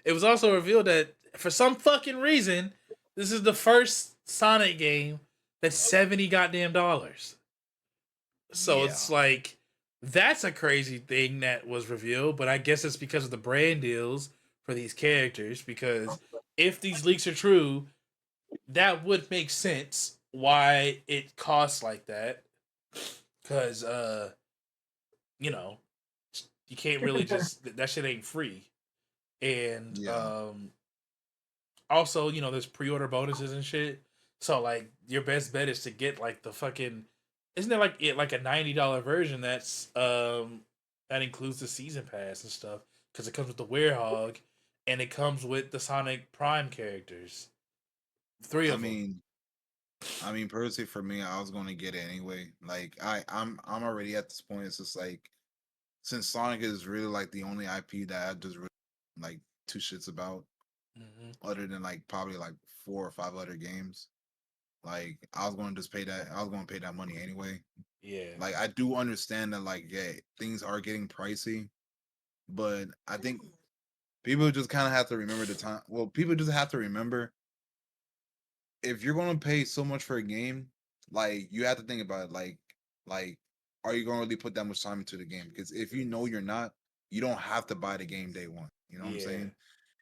S1: it was also revealed that for some fucking reason, this is the first Sonic game that's 70 goddamn dollars. So
S2: Yeah.
S1: it's like that's a crazy thing that was revealed, but I guess it's because of the brand deals for these characters because if these leaks are true, that would make sense why it costs like that cuz you know, you can't really just that shit ain't free. And
S2: Yeah.
S1: also, there's pre-order bonuses and shit. So like your best bet is to get like the fucking isn't there like a $90 version that includes the season pass and stuff because it comes with the Werehog and it comes with the Sonic Prime characters. Three
S2: I
S1: of them.
S2: mean, personally for me, I was going to get it anyway. Like I'm already at this point. It's just like since Sonic is really like the only IP that I just really like two shits about,
S1: Hmm.
S2: other than like probably like four or five other games. Like I was going to just pay that. I was going to pay that money anyway.
S1: Yeah.
S2: Like I do understand that, like, yeah, things are getting pricey, but I think people just kind of have to remember the time. Well, people just have to remember, if you're going to pay so much for a game, like you have to think about it, like are you going to really put that much time into the game? Because if you know you're not, you don't have to buy the game day one. You know what I'm
S1: Yeah.
S2: saying?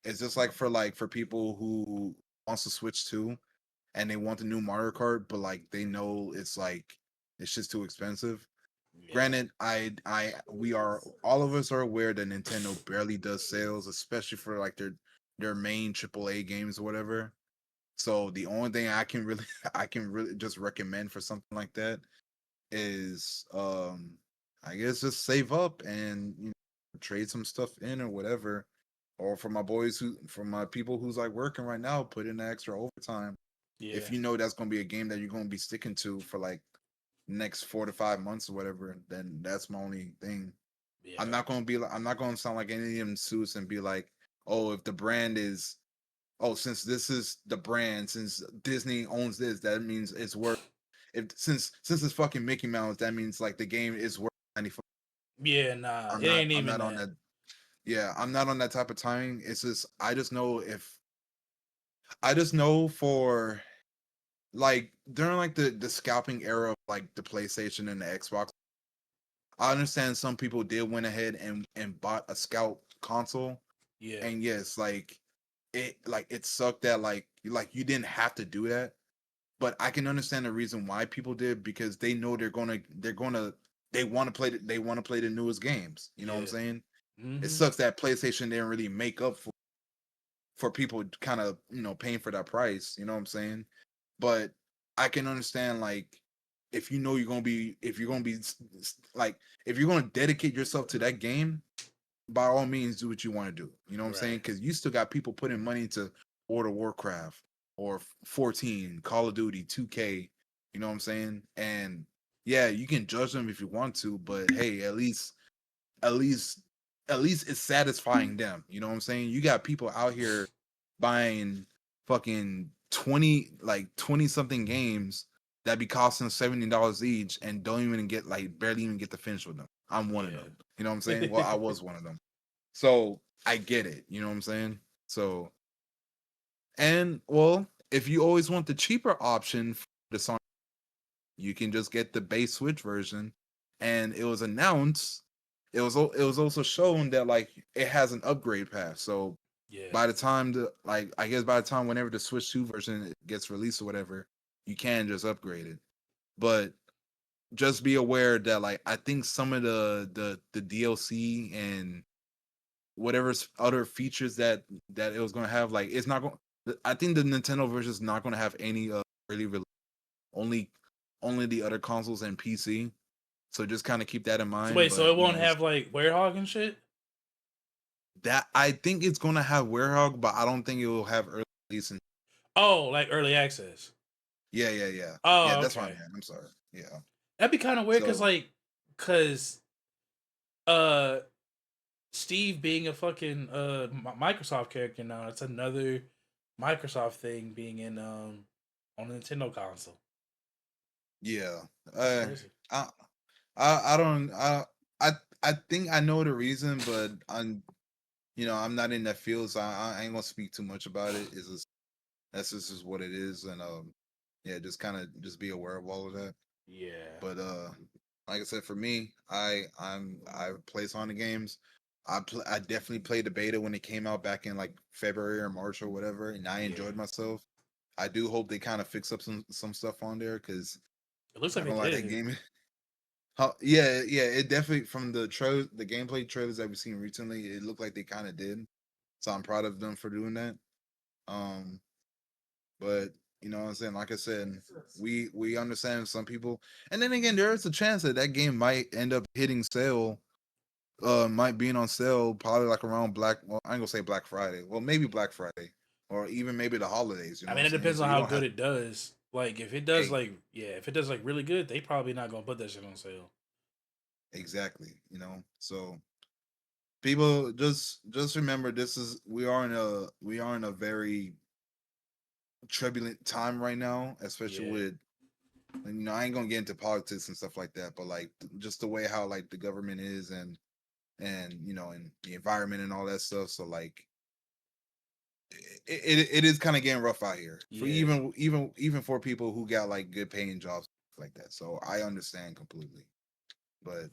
S2: It's just like for people who wants to switch to and they want the new Mario Kart, but like they know it's just too expensive.
S1: Yeah.
S2: Granted, we are, all of us are aware that Nintendo barely does sales, especially for like their main AAA games or whatever. So the only thing I can really I can really just recommend for something like that is I guess just save up and trade some stuff in or whatever. Or for my people who's like working right now, put in the extra overtime.
S1: Yeah.
S2: If you know that's gonna be a game that you're gonna be sticking to for like next 4 to 5 months or whatever, then that's my only thing.
S1: Yeah.
S2: I'm not gonna sound like any of them suits and be like, oh, if the brand is, oh, since this is the brand, since Disney owns this, that means it's worth, if since it's fucking Mickey Mouse, that means like the game is worth 94.
S1: Yeah, nah. It ain't
S2: I'm
S1: even
S2: not on
S1: that.
S2: that. Yeah, I'm not on that type of timing. It's just I just know for like during like the scalping era of like the PlayStation and the Xbox, I understand some people did went ahead and bought a scout console.
S1: Yeah.
S2: And yes, like it sucked that like you didn't have to do that, but I can understand the reason why people did, because they know they want to play the newest games. You know what I'm
S1: Yeah.
S2: saying? It
S1: Mm-hmm.
S2: sucks that PlayStation didn't really make up for people kind of paying for that price. You know what I'm saying? But I can understand, like, if you know if you're gonna be like if you're gonna dedicate yourself to that game, by all means do what you want to do. You know what I'm saying?
S1: Right.
S2: Because you still got people putting money into World of Warcraft or 14, Call of Duty, 2K. You know what I'm saying? And yeah, you can judge them if you want to, but hey, at least at least it's satisfying them. You know what I'm saying? You got people out here buying fucking 20 something games that be costing $70 each and don't even get, like, barely even get to finish with them. I'm one of
S1: Yeah.
S2: them. You know what I'm saying? Well, I was one of them. So I get it. You know what I'm saying? So, and well, if you always want the cheaper option for the song, you can just get the base Switch version. And it was announced, it was also shown that like it has an upgrade path. So
S1: Yeah.
S2: by the time I guess by the time whenever the Switch 2 version gets released or whatever, you can just upgrade it. But just be aware that, like, I think some of the DLC and whatever other features that it was going to have, like, it's not going, I think the Nintendo version is not going to have any really only the other consoles and PC. So just kind of keep that in
S1: So
S2: mind.
S1: wait, so
S2: But
S1: it won't have like Werehog and shit?
S2: that I think it's going to have Werehog, but I don't think it will have early release.
S1: Oh, like early access.
S2: Yeah,
S1: Oh,
S2: that's what I
S1: okay.
S2: meant. I'm sorry. Yeah.
S1: That'd be kind of weird
S2: So
S1: cause uh Steve being a fucking Microsoft character now, it's another Microsoft thing being in on the Nintendo console.
S2: yeah.
S1: That's
S2: Uh
S1: crazy.
S2: I I don't I I think I know the reason, but I'm not in that field, so I ain't gonna speak too much about it. It's just that's just what it is, and yeah, just kind of just be aware of all of that.
S1: Yeah.
S2: But like I said, for me, I play Sonic games. I definitely played the beta when it came out back in like February or March or whatever, and I
S1: Yeah.
S2: enjoyed myself. I do hope they kind of fix up some stuff on there, because
S1: It looks like
S2: not
S1: they
S2: gonna lie, that
S1: did.
S2: game. Yeah, it definitely, from the gameplay trailers that we've seen recently, it looked like they kind of did. So I'm proud of them for doing that. Um, but you know what I'm saying? Like I said, we understand some people, and then again, there is a chance that that game might end up hitting sale, might being on sale probably like around Well, I ain't gonna say Black Friday. Well, maybe Black Friday, or even maybe the holidays. You
S1: I
S2: know what
S1: mean,
S2: I'm
S1: it
S2: saying?
S1: depends
S2: So
S1: on
S2: you
S1: how
S2: don't
S1: good
S2: have
S1: it does. Like, if it does,
S2: a
S1: like, yeah, if it does like really good, they probably not gonna put that shit on sale.
S2: exactly. So people just remember, we are in a very turbulent time right now, especially
S1: Yeah.
S2: with, and I ain't gonna get into politics and stuff like that, but like just the way how like the government is, and and the environment and all that stuff. So like it is kind of getting rough out here for
S1: Yeah.
S2: even for people who got like good paying jobs like that. So I understand completely, but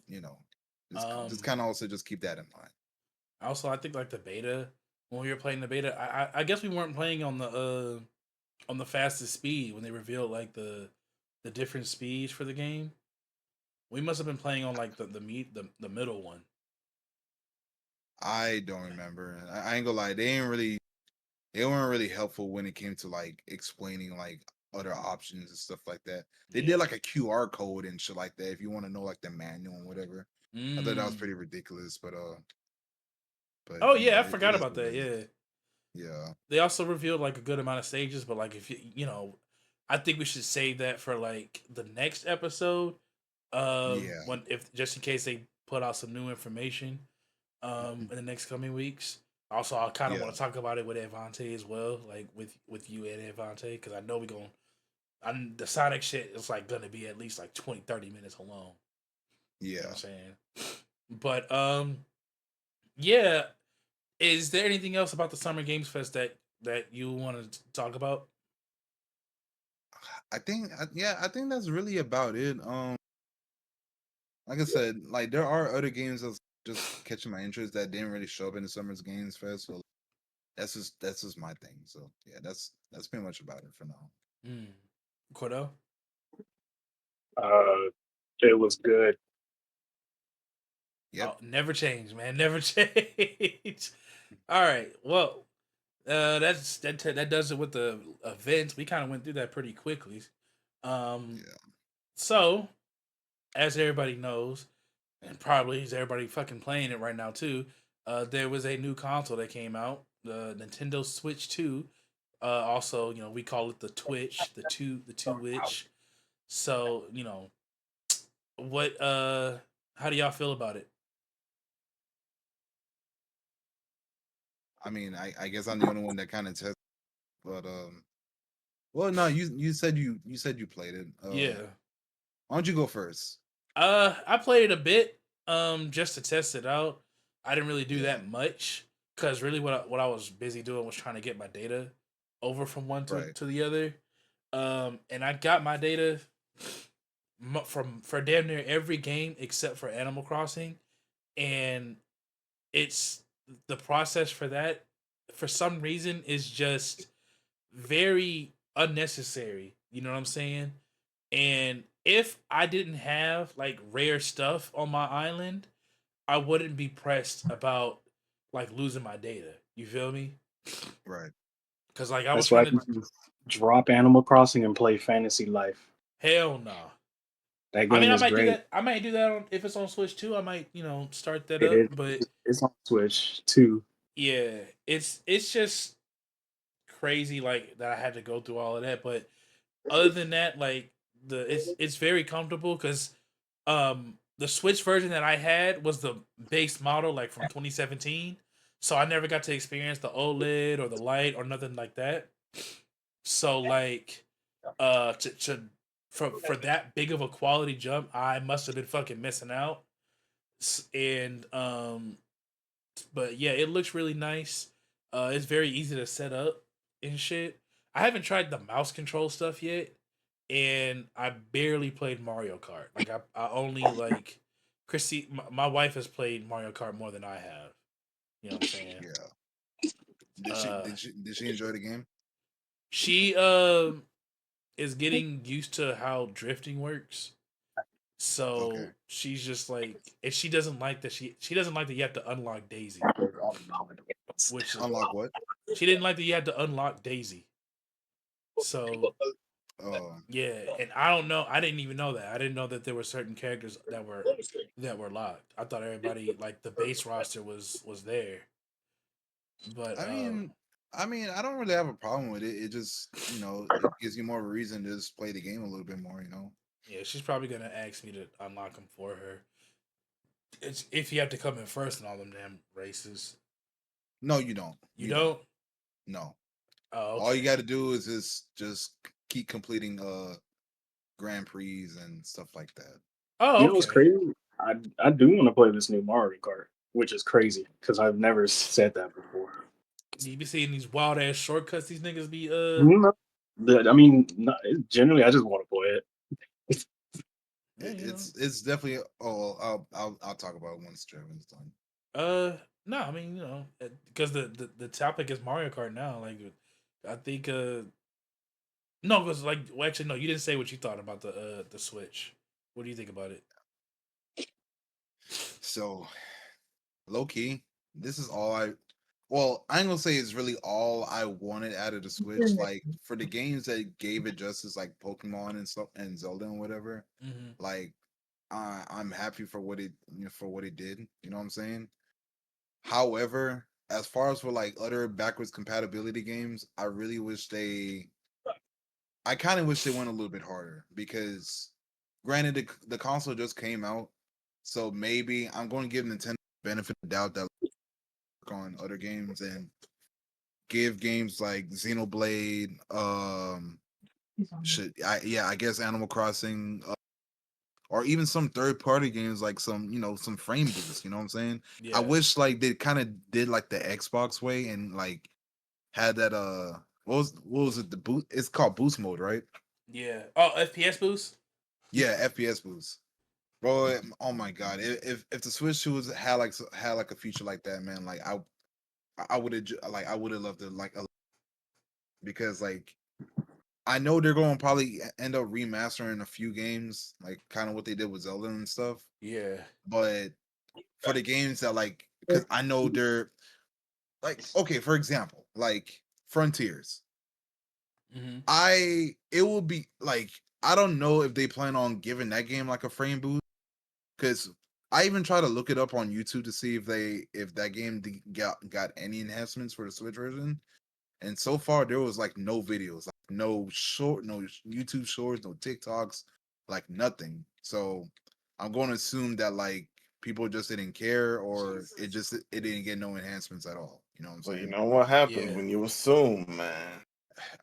S2: just
S1: Um.
S2: kind of also just keep that in mind.
S1: Also, I think like the beta, when we were playing the beta, I guess we weren't playing on the fastest speed when they revealed like the different speeds for the game. We must have been playing on like the middle one.
S2: I don't remember. I ain't gonna lie, they weren't really helpful when it came to like explaining like other options and stuff like that. They did
S1: Yeah.
S2: like a QR code and shit like that if you want to know like the manual and whatever. I thought that was
S1: Mm.
S2: pretty ridiculous, but
S1: Oh yeah, I
S2: it
S1: forgot
S2: is
S1: about
S2: what it
S1: that.
S2: is.
S1: Yeah.
S2: Yeah.
S1: They also revealed like a good amount of stages, but like if I think we should save that for like the next episode.
S2: Yeah.
S1: When if just in case they put out some new information in the next coming weeks. Also, I kind of
S2: Yeah.
S1: want to talk about it with Avante as well, like with you and Avante, because I know we going the Sonic shit is like gonna be at least like 20-30 minutes alone. You know what
S2: Yeah.
S1: I'm saying? But yeah. Is there anything else about the Summer Games Fest that you want to talk about?
S2: I think that's really about it. Like I said, like there are other games that's just catching my interest that didn't really show up in the Summer's Games Fest. So that's just my thing. So yeah, that's pretty much about it for now.
S1: Hmm. Cordell?
S3: Uh, it was good.
S2: Yep.
S1: Oh, never change, man. Never change. All right. Well, that does it with the events. We kind of went through that pretty quickly. Um.
S2: Yeah.
S1: So, as everybody knows, and probably is everybody fucking playing it right now too. There was a new console that came out, the Nintendo Switch 2. Also, we call it the Twitch, the two witch. So, what how do y'all feel about it?
S2: I mean, I guess I'm the only one that kind of tests, but well, no, you said you played it.
S1: Yeah.
S2: Why don't you go first?
S1: I played it a bit just to test it out. I didn't really do
S2: Yeah.
S1: that much cuz really what I was busy doing was trying to get my data over from one
S2: Right.
S1: to the other. And I got my data from for damn near every game except for Animal Crossing, and it's the process for that for some reason is just very unnecessary. You know what I'm saying? And if I didn't have like rare stuff on my island, I wouldn't be pressed about like losing my data. You feel me?
S2: Right.
S1: Cause like I was
S3: That's
S1: trying
S3: why
S1: to
S3: you can drop Animal Crossing and play Fantasy Life.
S1: hell no.
S3: That
S1: I mean,
S3: game
S1: I
S3: is
S1: might do
S3: great.
S1: that. I might do that if it's on Switch too. I might start that
S3: It
S1: up.
S3: is.
S1: But
S3: It's on Switch too.
S1: yeah, it's just crazy like that I had to go through all of that. But other than that, like it's very comfortable because the Switch version that I had was the base model like from 2017. So I never got to experience the OLED or the light or nothing like that. So like to for that big of a quality jump, I must have been fucking missing out. And but yeah, it looks really nice. It's very easy to set up and shit. I haven't tried the mouse control stuff yet, and I barely played Mario Kart. Like I only like Chrissy. My wife has played Mario Kart more than I have. You know what I'm saying?
S2: Yeah. Did she
S1: Uh,
S2: did she did she enjoy the game?
S1: she is getting used to how drifting works.
S2: Okay.
S1: So she's just like, and she doesn't like that. She doesn't like that you have to unlock Daisy, which is
S2: Unlock what?
S1: she didn't like that you had to unlock Daisy. So
S2: Oh,
S1: yeah, and I don't know. I didn't even know that. I didn't know that there were certain characters that were locked. I thought everybody like the base roster was there. But
S2: I mean, I don't really have a problem with it. It just, it gives you more of a reason to just play the game a little bit more.
S1: yeah, she's probably gonna ask me to unlock them for her. It's if you have to come in first in all them damn races.
S2: No, you don't.
S1: You
S2: You don't.
S1: don't?
S2: No.
S1: Oh,
S2: All you
S1: okay.
S2: got to do is just keep completing Grand Prix and stuff like that.
S1: Oh,
S3: You know what's
S1: okay.
S3: crazy? I do want to play this new Mario Kart, which is crazy because I've never said that before.
S1: You be seeing these wild ass shortcuts these niggas be
S3: You know, I mean, generally, I just want to play it.
S1: yeah, you know.
S2: It's definitely. Oh, I'll talk about it once Trevor's done.
S1: No, I mean, because the topic is Mario Kart now. Like, I think no, because like, well, actually, no, you didn't say what you thought about the Switch. What do you think about it?
S2: So low key, this is all I. Well, I ain't gonna say it's really all I wanted out of the Switch. Like for the games that gave it justice, like Pokemon and stuff and Zelda and whatever.
S1: Mm-hmm.
S2: Like I'm happy for what it for what it did. You know what I'm saying? However, as far as for like other backwards compatibility games, I really wish I kind of wish they went a little bit harder because, granted, the console just came out, so maybe I'm going to give Nintendo the benefit of the doubt that work on other games and give games like Xenoblade, I guess Animal Crossing, or even some third party games like some frame boost. You know what I'm saying? I
S1: Yeah.
S2: wish like they kind of did like the Xbox way and like had that what was it, the boot, it's called boost mode, right?
S1: Yeah. Oh, FPS boost.
S2: Yeah, FPS boost. Bro, oh my god! If the Switch 2 had like a feature like that, man, like I would have I would have loved it because like I know they're going to probably end up remastering a few games, like kind of what they did with Zelda and stuff.
S1: Yeah.
S2: But for the games that like, because I know they're like, okay, for example, like Frontiers,
S1: Mm-hmm.
S2: it will be like, I don't know if they plan on giving that game like a frame boost because I even try to look it up on YouTube to see if that game got any enhancements for the Switch version. And so far there was like no videos, like no YouTube shorts, no TikToks, like nothing. So I'm going to assume that like people just didn't care or it didn't get no enhancements at all. You know what I'm
S4: Well, you
S2: saying?
S4: know what happens
S1: Yeah.
S4: when you assume, man.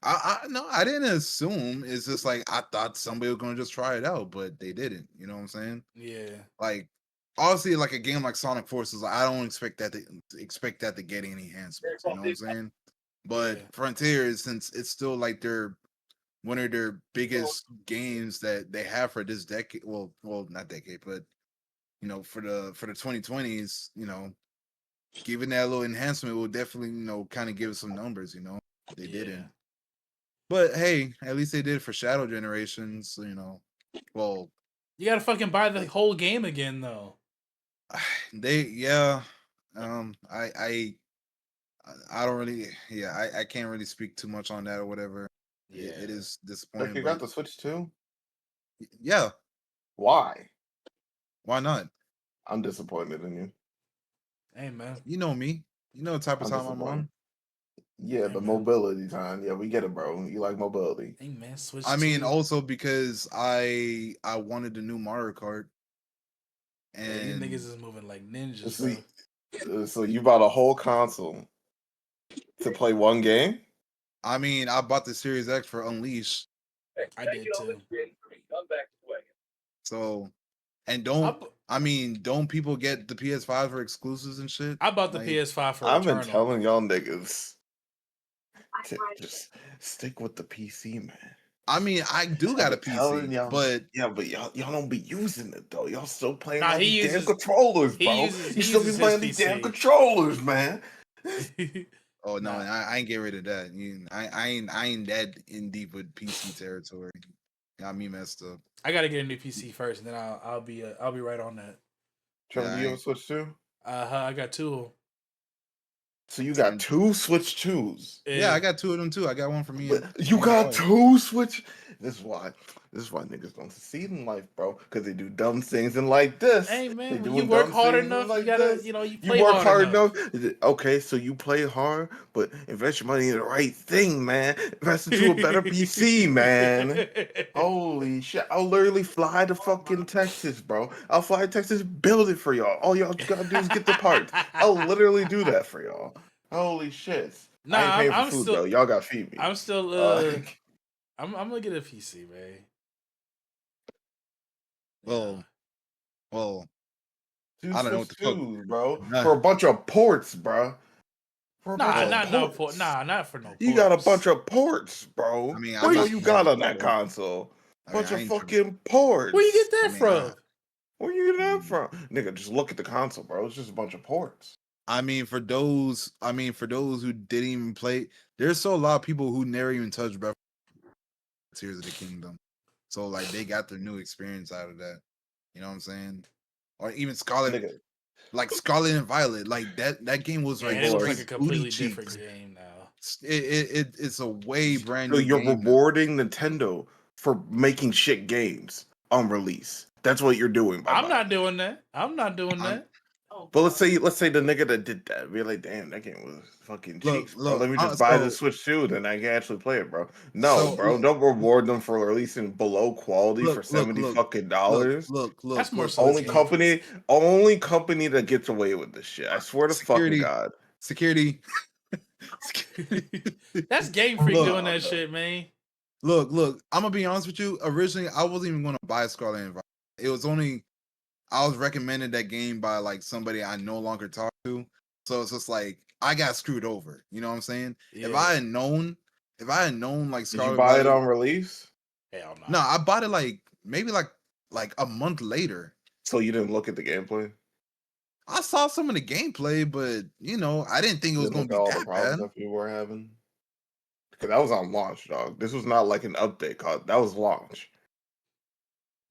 S2: I no, I didn't assume. It's just like I thought somebody was gonna just try it out, but they didn't. You know what I'm saying?
S1: Yeah.
S2: Like obviously, like a game like Sonic Forces, I don't expect that to get any enhancements. You know what I'm saying? But
S1: Yeah.
S2: Frontiers, since it's still like one of their biggest games that they have for this decade, well, not decade, but for the 2020s, giving that little enhancement will definitely kind of give us some numbers. They
S1: Yeah.
S2: didn't, but hey, at least they did for Shadow Generations. Well,
S1: You gotta fucking buy the whole game again though.
S2: yeah, um, I I I don't really, yeah, I can't really speak too much on that or whatever. It
S1: Yeah.
S2: is
S4: Like
S2: disappointing,
S4: you
S2: but
S4: got the Switch too?
S2: yeah,
S4: Why?
S2: why not?
S4: I'm disappointed in you.
S1: Hey man.
S2: You know me. You know the type of
S4: I'm
S2: time I'm
S4: disappointed.
S2: on.
S4: Yeah,
S1: Hey
S4: the
S1: man.
S4: mobility time. Yeah, we get it, bro. You like mobility.
S1: Hey man.
S2: I
S1: Switch
S2: mean,
S1: to.
S2: also because I wanted the new Mario Kart,
S1: Hey, these niggas
S2: and
S1: is moving like ninjas,
S4: See,
S1: bro.
S4: so you bought a whole console to play one game?
S2: I mean, I bought the Series X for Unleashed,
S1: I did too.
S2: so and
S1: I,
S2: don't
S1: bu-
S2: I mean, don't people get the PS5 for exclusives and shit?
S1: I bought the
S2: Like,
S1: PS5 for
S4: I've been
S1: Returnal.
S4: telling y'all niggas to just stick with the PC, man.
S2: I mean, I do
S4: I've
S2: got a
S4: been telling
S2: PC,
S4: y'all,
S2: but
S4: yeah, but y'all don't be using it though. Y'all still playing
S1: Nah,
S4: on these damn controllers, bro. You
S1: he
S4: still be
S1: uses his
S4: playing these damn
S1: PC.
S4: controllers, man.
S2: oh no,
S1: Nah,
S2: I ain't get rid of that. I ain't that in deep with PC territory. Got me messed up.
S1: I gotta get a new PC first, and then I'll be right on that.
S4: Trevor,
S2: Yeah,
S4: do
S2: I
S4: you have a
S2: ain't.
S4: Switch too?
S1: I got two of 'em.
S4: So you got
S2: And
S4: two Switch 2s.
S2: yeah,
S1: Yeah.
S2: I got two of them too. I got one for me
S4: But
S2: and
S4: you
S2: my
S4: got
S2: wife.
S4: two Switch. This is why. This is why niggas don't succeed in life, bro. Because they do dumb things and like this.
S1: Hey
S4: They
S1: man, when you
S4: doing
S1: work
S4: dumb
S1: hard
S4: things and
S1: enough, you
S4: like
S1: gotta,
S4: this.
S1: you
S4: You
S1: play
S4: work
S1: hard
S4: hard
S1: enough.
S4: enough. Okay, so you play hard, but invest your money in the right thing, man. Invest into a better PC, man. Holy shit. I'll literally fly to fucking Texas, bro. I'll fly to Texas, build it for y'all. All y'all gotta do is get the parts. I'll literally do that for y'all. Holy shit!
S1: Nah,
S4: I ain't paying for
S1: I'm
S4: food
S1: still,
S4: though. Y'all got to feed me.
S1: I'm still,
S4: Uh,
S1: I'm gonna get a PC, man.
S2: Well, well,
S4: two
S2: I don't know what
S4: Switch
S2: the fuck.
S4: 2s, bro,
S2: Nah,
S4: for a bunch of ports, bro. For a bunch
S1: Nah,
S4: of
S2: well,
S1: not no
S4: ports.
S1: port. Nah, not for no ports.
S4: You got a bunch of ports, bro.
S2: I mean,
S4: What
S2: I'm
S4: do
S2: not
S4: you
S2: mad
S4: got
S2: at
S4: on
S2: that
S4: that
S2: though.
S4: console?
S2: I mean,
S4: Bunch
S2: I
S4: of
S2: ain't tripping.
S4: fucking
S1: Where you get
S4: ports.
S1: that
S2: I mean,
S1: from?
S4: Where you get that
S2: mm,
S4: from? Nigga, just look at the console, bro. It's just a bunch of ports.
S2: I mean, for those who didn't even play, there's so a lot of people who never even touched Breath of Tears of the Kingdom. So like they got their new experience out of that. You know what I'm saying? Or even
S4: Nigga,
S2: Scarlet and Violet, like that game was
S1: Yeah,
S2: like
S1: it looks
S4: boy.
S1: like a
S2: straight booty
S1: completely different
S2: cheeks.
S1: game now.
S2: It's a way brand
S4: So
S2: new
S4: you're
S2: game now.
S4: rewarding Nintendo for making shit games on release. That's what you're doing, by
S1: I'm
S4: buying
S1: not
S4: it.
S1: doing that. I'm not doing
S2: I'm
S1: that.
S4: But let's say the nigga that did that, be like, damn, that game was fucking cheeks, bro.
S2: look.
S4: Let me just buy the Switch 2, then I can actually play it, bro. No,
S2: So
S4: bro, don't reward them for releasing below quality for $70 fucking dollars.
S1: That's more
S2: look.
S1: so
S4: Only
S1: game.
S4: company that gets away with this shit. I swear to fucking God.
S2: Security.
S1: That's Game Freak
S2: Look,
S1: doing that shit, man.
S2: Look. I'm gonna be honest with you. Originally, I wasn't even gonna buy Scarlet and Violet. It was only I was recommended that game by like somebody I no longer talk to. So it's just like I got screwed over. You know what I'm saying?
S1: Yeah.
S2: If I had known like
S4: Did you
S2: Scarlet
S4: buy it
S2: Violet,
S4: on release?
S1: Hell no.
S2: no, I bought it like maybe like a month later.
S4: So you didn't look at the gameplay?
S2: I saw some of the gameplay, but you know, I didn't think it
S4: You
S2: was
S4: didn't
S2: gonna
S4: look at
S2: be
S4: all the
S2: that
S4: problems
S2: bad.
S4: that people were having? Because that was on launch, dog. This was not like an update call. That was launch.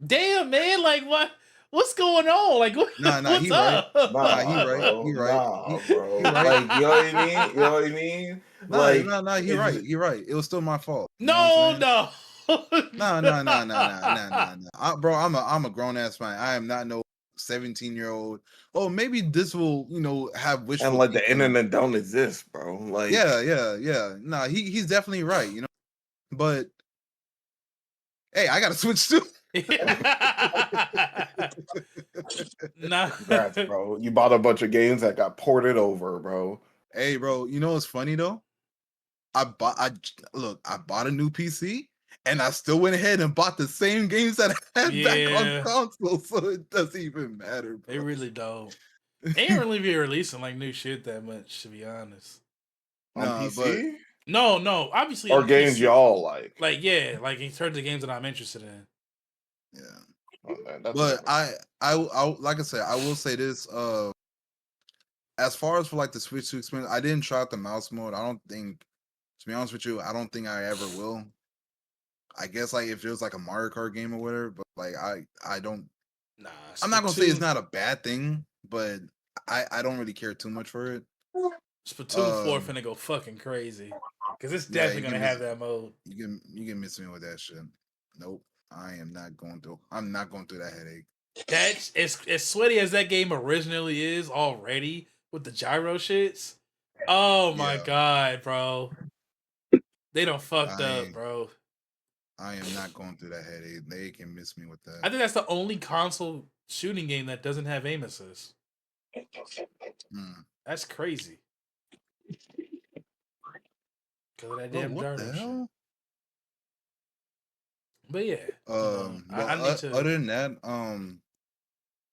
S1: Damn, man. Like, what? What's going on? Like,
S2: Nah,
S1: what's
S2: he right.
S1: up?
S2: Nah, he
S4: Nah,
S2: right.
S4: bro.
S2: He right.
S4: Nah,
S2: He
S4: bro.
S2: right.
S4: Like, you know what I mean? You know what I mean? Like,
S2: Nah, he
S4: it
S2: right.
S4: just
S2: He right. It was still my fault. You know what I'm
S1: No,
S2: saying?
S1: no.
S2: Nah. Bro, I'm a grown ass man. I am not no 17-year-old. Oh, maybe this will, have
S4: and
S2: wishful
S4: like the
S2: thinking.
S4: internet don't exist, bro. Like,
S2: Yeah. Nah, he's definitely right, But hey, I gotta switch too.
S1: Nah.
S4: congrats, bro. You bought a bunch of games that got ported over, bro.
S2: Hey, bro, you know what's funny though? I bought a new PC and I still went ahead and bought the same games that I had back on
S1: Yeah.
S2: console, so it doesn't even matter,
S1: They
S2: bro.
S1: really don't. They ain't really be releasing like new shit that much, to be honest.
S4: On
S2: Nah, but
S4: PC?
S1: No. Obviously
S4: Or
S1: on
S4: games
S1: PC.
S4: y'all like?
S1: Like, yeah, like in terms of games that I'm interested in.
S2: yeah.
S4: Oh, man, that's
S2: But
S4: different.
S2: I like I said, I will say this. As far as for like the Switch 2 experience, I didn't try out the mouse mode. I don't think, to be honest with you, I don't think I ever will. I guess like if there's like a Mario Kart game or whatever, but like I don't.
S1: Nah.
S2: I'm not gonna say it's
S1: Splatoon,
S2: not a bad thing, but I don't really care too much for it.
S1: Splatoon 4
S2: Um,
S1: finna go fucking crazy. Because it's
S2: yeah,
S1: definitely gonna have that mode.
S2: you can miss me with that shit. Nope, I am not going through. I'm not going through that headache.
S1: That's as sweaty as that game originally is already with the gyro shits. Oh my
S2: Yeah,
S1: god, bro. They done fucked up,
S2: I
S1: bro.
S2: I am not going through that headache. They can miss me with that.
S1: I think that's the only console shooting game that doesn't have aim assist.
S2: Mm.
S1: That's crazy. Because of that
S2: Bro,
S1: damn
S2: what
S1: gyro
S2: the
S1: shit.
S2: hell?
S1: But yeah,
S2: Well,
S1: I need to.
S2: other than that,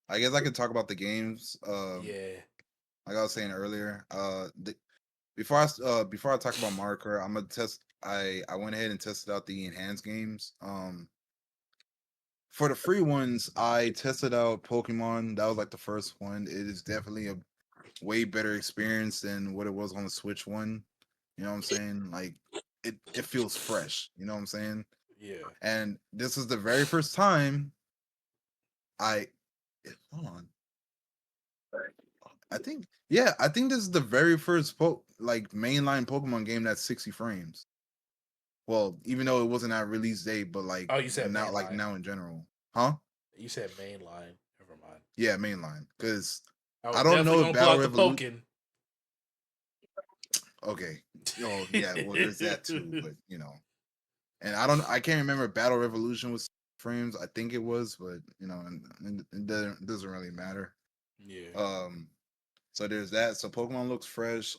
S2: I guess I could talk about the games.
S1: Yeah.
S2: Like I was saying earlier, before I talk about Mario Kart, I'm gonna test. I went ahead and tested out the enhanced games. For the free ones, I tested out Pokemon. That was like the first one. It is definitely a way better experience than what it was on the Switch one. You know what I'm saying? Like it feels fresh. You know what I'm saying?
S1: Yeah.
S2: And this is the very first time I hold on. I think this is the very first like mainline Pokemon game that's 60 frames. Well, even though it wasn't at release date, but
S1: Oh, you said mainline.
S2: now in general. Huh?
S1: You said mainline. Never mind.
S2: Yeah, mainline. Because
S1: I was
S2: I don't
S1: definitely
S2: know if
S1: gonna pull
S2: Battle
S1: out the
S2: Revolution.
S1: Pokin.
S2: Okay. Oh yeah, well there's that too, but and I can't remember if Battle Revolution was frames. I think it was, but and it doesn't really matter.
S1: Yeah.
S2: So there's that. So Pokemon looks fresh.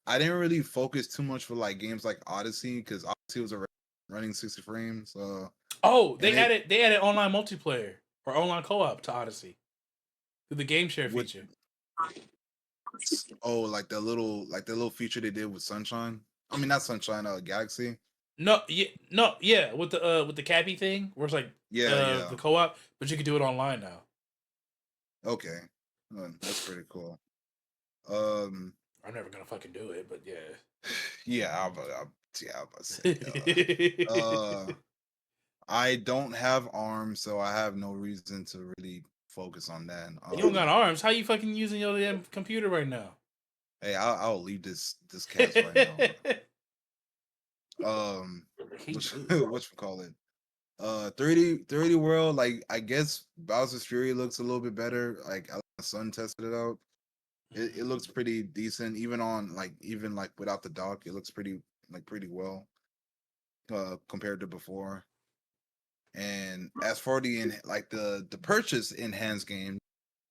S2: I didn't really focus too much for like games like Odyssey because Odyssey was already running 60 frames.
S1: Oh,
S2: And it
S1: they added online multiplayer or online co-op to Odyssey through the game share
S2: with
S1: feature.
S2: like the little feature they did with Sunshine. I mean not Sunshine, Galaxy.
S1: Yeah, with the Cappy thing, where it's like
S2: Yeah.
S1: the co-op, but you can do it online now.
S2: Okay. That's pretty cool. Um
S1: I'm never gonna fucking do it, but yeah.
S2: yeah, I'm about to say. I don't have ARM, so I have no reason to really focus on that.
S1: You don't got arms. How you fucking using your damn computer right now?
S2: Hey, I'll leave this cast right now. What you call it? 3D World, like I guess Bowser's Fury looks a little bit better. Like my son tested it out. It looks pretty decent, even on even without the dock, it looks pretty well compared to before. And as for the purchase enhanced game,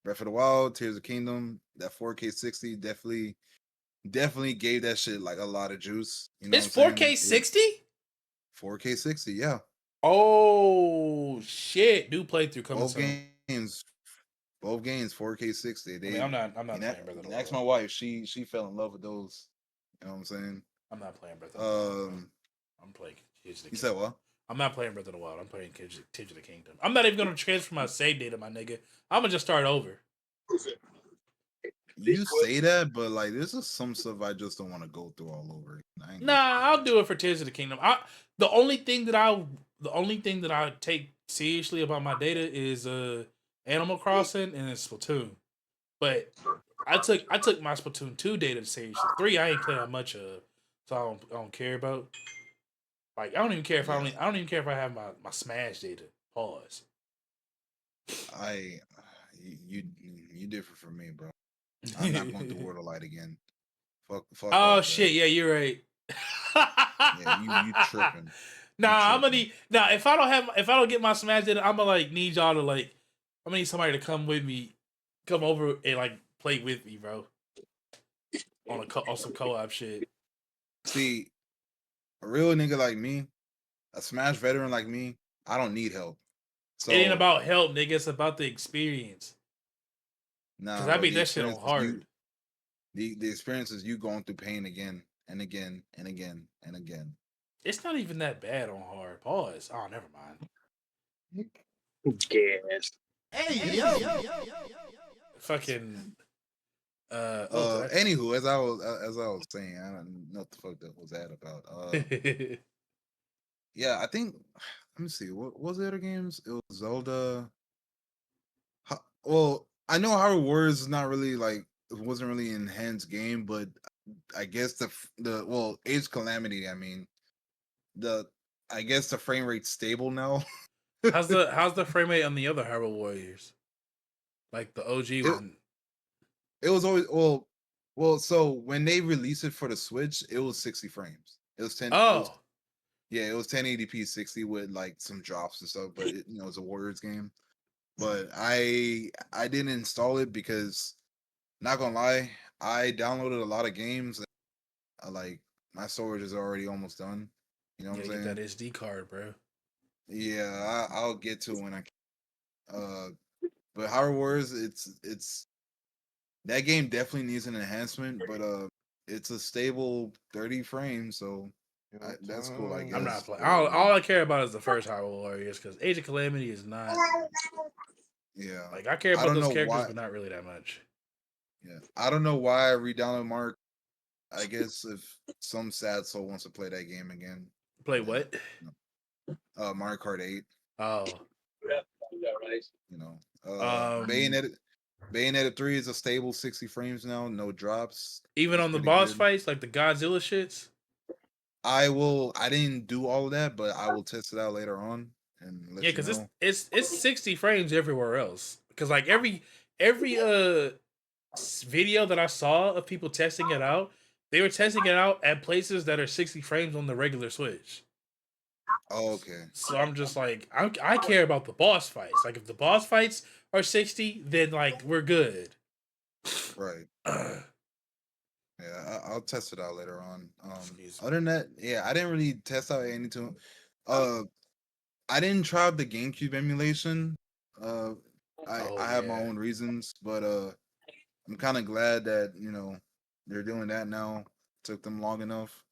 S2: Breath of the Wild, Tears of the Kingdom, that 4K 60 definitely gave that shit like a lot of juice. You know
S1: It's
S2: what I'm saying?
S1: 4K 60?
S2: 4K 60, yeah.
S1: Oh shit! New playthrough coming
S2: Both
S1: soon.
S2: games, both games 4K 60.
S1: I mean, I'm not playing Breath of the
S2: Ask
S1: Wild.
S2: my wife, she fell in love with those. You know what I'm saying?
S1: I'm not playing Breath of the Wild. I'm playing Tears of the
S2: You
S1: Kingdom.
S2: said what?
S1: I'm not playing Breath of the Wild. I'm playing Tears of the Kingdom. I'm not even gonna transfer my save data, my nigga. I'm gonna just start over.
S2: You say that, but like this is some stuff I just don't want to go through all over.
S1: Nah, I'll do it for Tears of the Kingdom. The only thing that I take seriously about my data is Animal Crossing and Splatoon. But I took my Splatoon 2 data seriously. 3 I ain't play that much of, so I don't care about. Like I don't even care if I don't even care if I have my Smash data. Pause.
S2: You different from me, bro. I'm not going through World of Light again. Fuck
S1: Oh
S2: all
S1: shit!
S2: that.
S1: Yeah, you're right.
S2: Yeah, you tripping.
S1: Nah, I'm gonna need. Nah, if I don't get my Smash data, I'm gonna need y'all to I'm gonna need somebody to come with me, come over and play with me, bro. On some co-op shit.
S2: See, a real nigga like me, a Smash veteran like me, I don't need help. So
S1: It ain't about help, nigga. It's about the experience.
S2: nah,
S1: Cause I
S2: bro.
S1: beat that shit on hard.
S2: The experience is you going through pain again and again and again and again.
S1: It's not even that bad on hard. Pause. Oh, never mind.
S3: Yes.
S5: Hey, yo.
S1: Fucking.
S2: Anywho, as I was saying, I don't know what the fuck that was that about. Yeah, I think. Let me see. What was the other games? It was Zelda. Well, I know Hyrule Warriors is not really it wasn't really an enhanced game, but I guess the Age Calamity. I mean, I guess the frame rate's stable now.
S1: how's the frame rate on the other Hyrule Warriors? Like the OG
S2: It,
S1: one.
S2: it was always so when they released it for the Switch, it was 60 frames. It was 10.
S1: Oh.
S2: It was 1080p 60 with some drops and stuff, but it's a Warriors game. But I didn't install it because, not gonna lie, I downloaded a lot of games. And my storage is already almost done. You know what I'm saying?
S1: Get that SD card, bro.
S2: Yeah, I'll get to it when I can. But Hyrule Warriors, it's that game definitely needs an enhancement, but it's a stable 30 frames, so that's cool, I guess.
S1: I'm not playing. All I care about is the first Hyrule Warriors because Age of Calamity is not.
S2: Yeah,
S1: I care about those characters, but not really that much.
S2: Yeah, I don't know why I re-downloaded Mark. I guess if some sad soul wants to play that game again.
S1: Play what?
S2: Mario Kart 8.
S1: Oh.
S2: Bayonetta 3 is a stable 60 frames now, no drops.
S1: Even on the boss fights, like the Godzilla shits?
S2: I didn't do all of that, but I will test it out later on and let you know.
S1: it's 60 frames everywhere else. Because every video that I saw of people testing it out, they were testing it out at places that are 60 frames on the regular Switch.
S2: Oh, okay.
S1: So I'm just I care about the boss fights. Like if the boss fights are 60, then we're good.
S2: Right. Yeah, I'll test it out later on.
S1: Excuse me.
S2: Other than that, yeah, I didn't really test out any tune. I didn't try out the GameCube emulation. Uh,
S1: Oh
S2: I have my
S1: yeah,
S2: own reasons, but I'm kind of glad that they're doing that now. Took them long enough.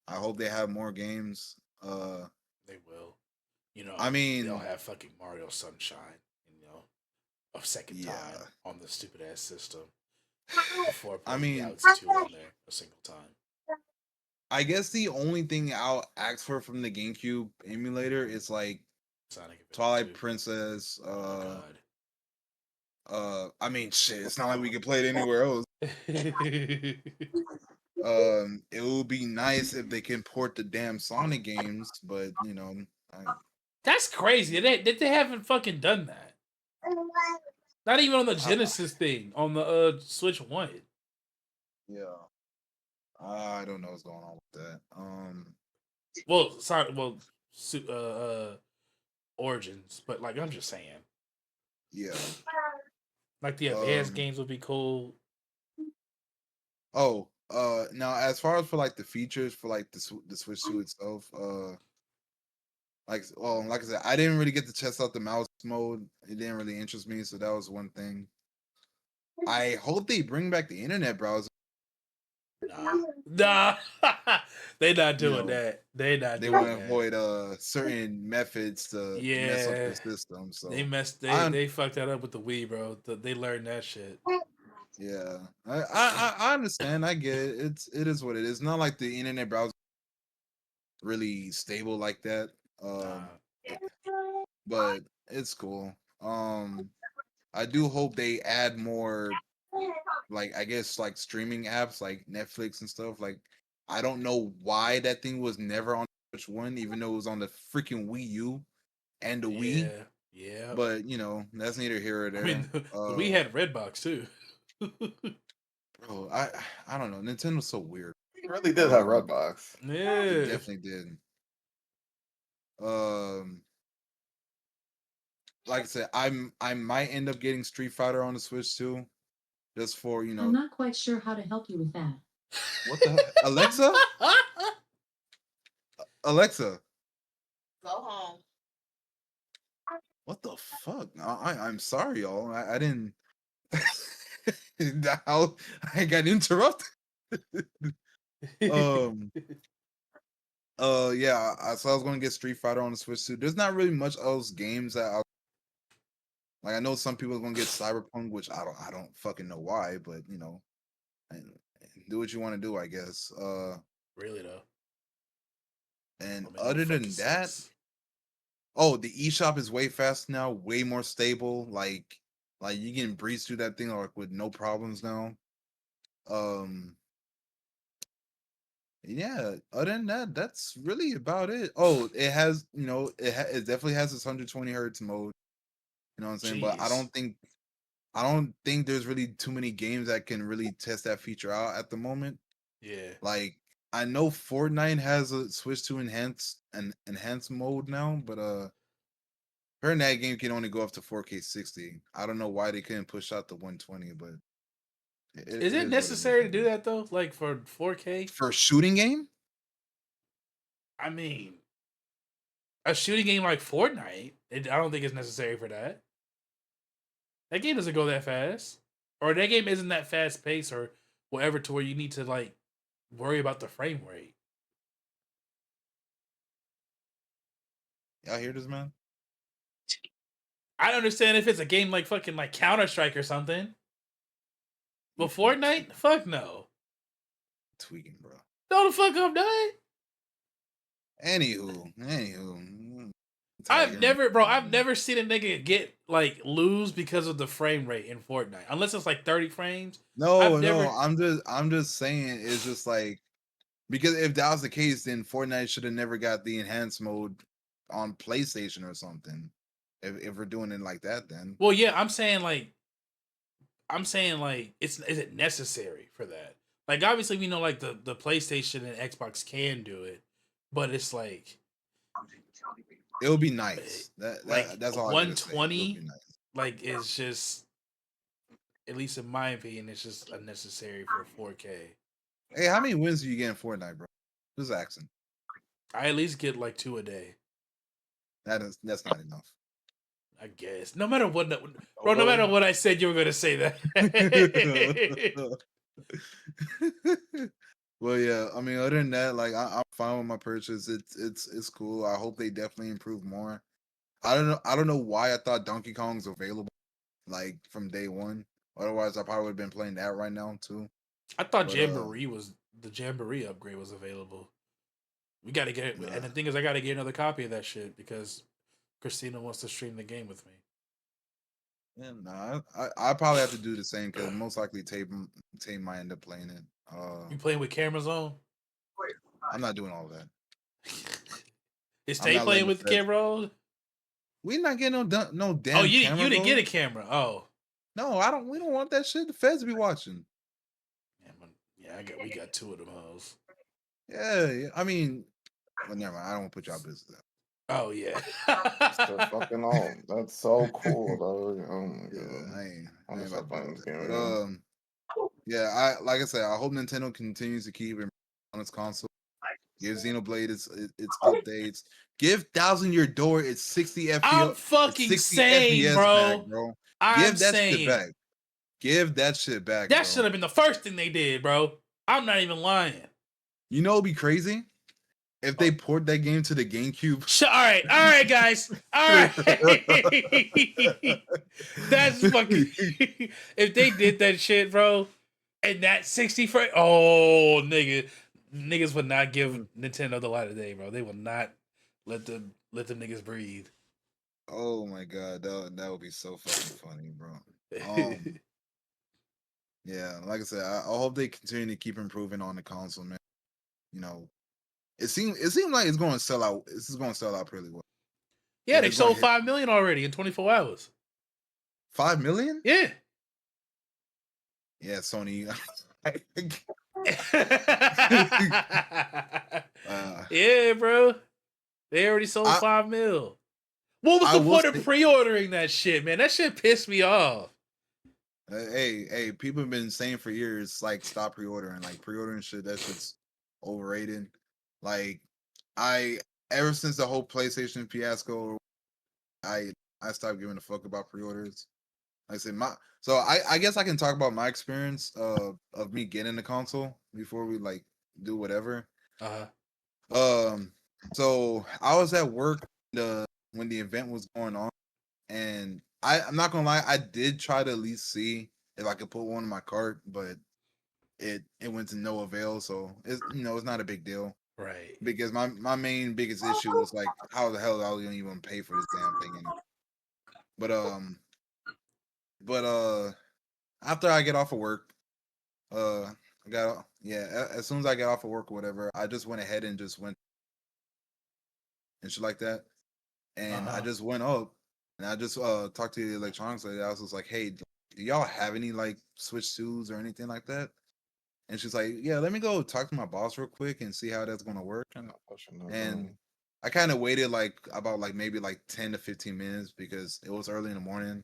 S2: I hope they have more games.
S1: they will.
S2: I
S1: They'll
S2: mean,
S1: have fucking Mario Sunshine. A second
S2: yeah,
S1: time on the stupid ass system before
S2: I
S1: putting
S2: mean,
S1: Galaxy 2 on there a single time.
S2: I guess the only thing I'll ask for from the GameCube emulator is like
S1: Sonic Adventure
S2: Twilight
S1: 2.
S2: Princess.
S1: Oh
S2: I mean, shit. It's not like we could play it anywhere else.
S1: my god.
S2: It would be nice if they can port the damn Sonic games, but
S1: That's crazy. They haven't fucking done that. Not even on the
S2: I
S1: Genesis thing on the Switch One.
S2: yeah, I don't know what's going on with that.
S1: Well, sorry. Well, Origins, but like I'm just saying,
S2: Yeah.
S1: like the advanced
S2: Um.
S1: games would be cool.
S2: Oh. Now, as far as for like the features for like the Switch 2 itself, like I said, I didn't really get to test out the mouse mode. It didn't really interest me, so that was one thing. I hope they bring back the internet browser.
S1: Nah, they not
S2: You
S1: doing
S2: know,
S1: that. They not
S2: they
S1: doing
S2: want to
S1: that.
S2: avoid certain methods to mess up
S1: Yeah,
S2: the system.
S1: they
S2: So
S1: messed.
S2: I
S1: They fucked that up with the Wii, bro. They learned that shit.
S2: yeah, I understand. I get it. It is what it is. Not like the internet browser really stable like that.
S1: Nah.
S2: It- but it's cool. I do hope they add more, like I guess like streaming apps like Netflix and stuff. Like I don't know why that thing was never on Switch One, even though it was on the freaking Wii U and the Wii.
S1: Yeah. Yeah.
S2: But that's neither here or
S1: I mean,
S2: there.
S1: the Wii had Redbox too.
S2: Bro, I don't know. Nintendo's so weird.
S4: It really did have Redbox.
S2: It
S1: Yeah.
S2: definitely did. Um, like I said, I might end up getting Street Fighter on the Switch too, just for
S5: I'm not quite sure how to help you with that.
S2: what the Alexa? Alexa,
S6: Go home.
S2: what the fuck? I'm sorry, y'all. I didn't. How I got interrupted. um. Yeah. So I was gonna get Street Fighter on the Switch too. There's not really much else games that like. I know some people are gonna get Cyberpunk, which I don't fucking know why, but and do what you want to do, I guess.
S1: Really though.
S2: And
S1: I mean, no
S2: other
S1: fucking
S2: than that,
S1: sense.
S2: oh, the eShop is way faster now, way more stable. Like you can breeze through that thing like with no problems now. Um, yeah. Other than that, that's really about it. Oh, it has, it definitely has this 120 hertz mode. You know what I'm saying? But
S1: Jeez.
S2: I don't think there's really too many games that can really test that feature out at the moment.
S1: Yeah.
S2: Like I know Fortnite has a switch to enhanced mode now, but her that game can only go up to 4K 60. I don't know why they couldn't push out the 120, but
S1: Is
S2: it
S1: it
S2: is what it is.
S1: necessary to do that though? Like for 4K?
S2: For a shooting game?
S1: I mean, a shooting game like Fortnite, I don't think it's necessary for that. That game doesn't go that fast, or that game isn't that fast paced, or whatever, to where you need to like worry about the frame rate.
S2: Y'all hear this, man?
S1: I understand if it's a game like fucking like Counter Strike or something, but Fortnite, fuck no.
S2: Tweaking, bro.
S1: No, the fuck I'm not.
S2: Anywho, I'm tired of
S1: I've
S2: hearing
S1: never,
S2: this
S1: bro.
S2: shit,
S1: I've
S2: man.
S1: never seen a nigga get like lose because of the frame rate in Fortnite, unless it's like 30 frames.
S2: No,
S1: I've
S2: no,
S1: never.
S2: I'm just saying it's just like because if that was the case, then Fortnite should have never got the enhanced mode on PlayStation or something. If we're doing it like that, then
S1: Well, yeah, I'm saying like is it necessary for that? Like obviously we know like the PlayStation and Xbox can do it, but it's like
S2: it'll be nice. That's all I gotta say. It'll be
S1: 120
S2: nice.
S1: like is just, at least in my opinion, it's just unnecessary for 4K.
S2: Hey, how many wins do you get in Fortnite, bro? Just asking.
S1: I at least get like 2 a day.
S2: That's not enough.
S1: I guess. No matter what, bro. No
S4: Although-
S1: matter what I said, you were gonna say that.
S2: Well, yeah. I mean, other than that, like I'm fine with my purchase. It's cool. I hope they definitely improve more. I don't know why I thought Donkey Kong's available like from day one. Otherwise, I probably would have been playing that right now too.
S1: I thought
S2: But,
S1: the Jamboree upgrade was available. We gotta get it,
S2: Nah.
S1: and the thing is, I gotta get another copy of that shit because Christina wants to stream the game with me.
S2: Yeah, nah, I probably have to do the same because most likely Tame might end up playing it.
S1: You playing with cameras on?
S2: I'm not doing all that.
S1: Is
S2: I'm
S1: Tay
S2: not
S1: playing
S2: letting
S1: with
S2: the
S1: the
S2: feds-
S1: camera on?
S2: We not getting no damn.
S1: Oh, you
S2: camera
S1: didn't get a
S2: going.
S1: camera. Oh,
S2: No, I don't. We don't want that shit. The feds be watching.
S1: we got 2 of them hoes.
S2: Yeah. I mean, well, never mind. I don't want to put y'all business out.
S1: Oh yeah.
S4: So fucking all. That's so cool, though. Oh my
S2: Yeah,
S4: god.
S2: I ain't
S4: I'm just
S2: about to
S4: playing
S2: do
S4: this
S2: that.
S4: game
S2: But
S4: again.
S2: yeah, like I said, I hope Nintendo continues to keep it on its console. Give Xenoblade its updates. Give Thousand Year Door its 60 FPS.
S1: I'm fucking saying, bro.
S2: back, bro.
S1: I'm
S2: Give that shit
S1: saying
S2: back. Give that shit back,
S1: that
S2: bro.
S1: should have been the first thing they did, bro. I'm not even lying.
S2: You know, it'd be crazy if they port that game to the GameCube.
S1: All right, guys, all right. That's fucking. If they did that shit, bro, and that 60 frame, oh niggas would not give Nintendo the light of day, bro. They will not let them niggas breathe.
S2: Oh my god, that would be so fucking funny, bro. Yeah, like I said, I hope they continue to keep improving on the console, man. You know, it seemed like it's going to sell out. This is going to sell out pretty well.
S1: Yeah,
S2: If
S1: they
S2: it's gonna
S1: sold
S2: hit
S1: 5 million already in 24 hours.
S2: 5 million.
S1: Yeah.
S2: Yeah, Sony.
S1: Yeah, bro. They already sold 5 mil. What was
S2: I
S1: the
S2: will
S1: point of
S2: say-
S1: pre-ordering that shit, man? That shit pissed me off.
S2: Hey, people have been saying for years, like, stop pre-ordering. Like, pre-ordering shit, that shit's overrated. Like, ever since the whole PlayStation fiasco, I stopped giving a fuck about pre-orders. Like I said, I guess I can talk about my experience of me getting the console before we like do whatever. So I was at work when the event was going on, and I'm not gonna lie, I did try to at least see if I could put one in my cart, but it went to no avail. So it's it's not a big deal,
S1: right?
S2: Because my biggest issue was like, how the hell are we gonna even pay for this damn thing anyway? But after I get off of work, as soon as I get off of work or whatever, I just went ahead and just went and shit like that. And I just went up and I just talked to the electronics lady. I was just like, hey, do y'all have any like Switch 2s or anything like that? And she's like, yeah, let me go talk to my boss real quick and see how that's gonna work. And I kind of waited like about like maybe like 10 to 15 minutes because it was early in the morning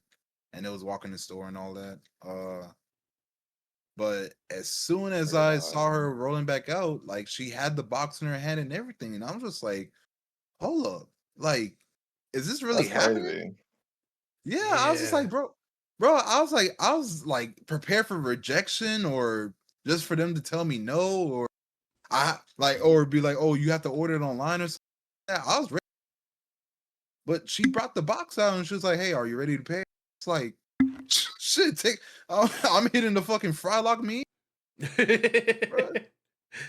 S2: and it was walking the store and all that. But as soon as I saw her rolling back out, like she had the box in her hand and everything, and I'm just like, hold up, like, is this really
S4: That's
S2: happening?
S4: crazy.
S2: Yeah, I was just like, bro, I was like prepared for rejection or just for them to tell me no, or or be like, oh, you have to order it online or something. Yeah, I was ready. But she brought the box out and she was like, hey, are you ready to pay? It's like, shit, I'm hitting the fucking fry lock me. Bro.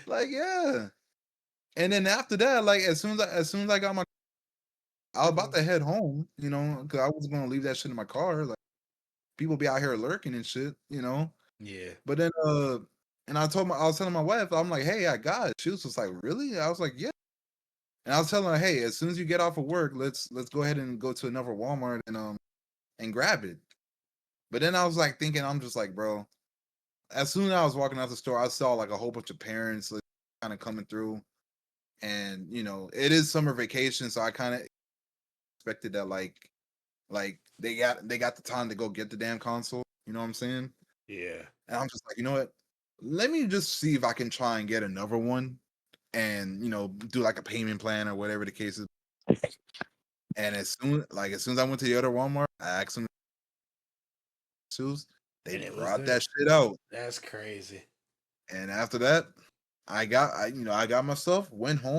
S2: Like, yeah. And then after that, like as soon as I got my, I was about to head home, because I wasn't gonna leave that shit in my car. Like people be out here lurking and shit,
S1: Yeah.
S2: But then and I was telling my wife, I'm like, hey, I got it. She was just like, really? I was like, yeah. And I was telling her, hey, as soon as you get off of work, let's go ahead and go to another Walmart and grab it. But then I was like thinking, I'm just like, bro, as soon as I was walking out the store, I saw like a whole bunch of parents like, kind of coming through. And it is summer vacation, so I kind of expected that like they got the time to go get the damn console. You know what I'm saying?
S1: Yeah.
S2: And I'm just like, you know what? let me just see if I can try and get another one, and do like a payment plan or whatever the case is. And as soon as I went to the other Walmart, I asked them shoes. They
S1: And it was
S2: brought
S1: there.
S2: that shit out,
S1: That's crazy.
S2: and after that, I got my stuff, went home,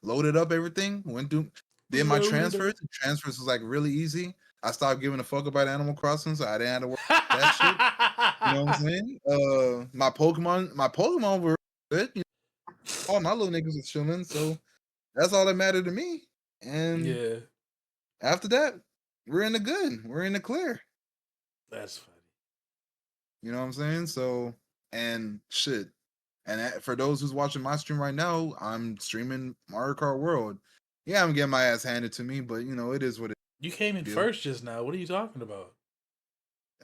S2: loaded up everything, went through, did my transfers. The transfers was like really easy. I stopped giving a fuck about Animal Crossing, so I didn't have to worry about that shit. You know what I'm saying? My Pokemon were good. All my little niggas was chilling, so that's all that mattered to me. And
S1: Yeah,
S2: after that, we're in the good. We're in the clear.
S1: that's funny.
S2: You know what I'm saying? So, and shit. And for those who's watching my stream right now, I'm streaming Mario Kart World. Yeah, I'm getting my ass handed to me, but it is what it
S1: You came in
S2: is.
S1: first just now. What are you talking about?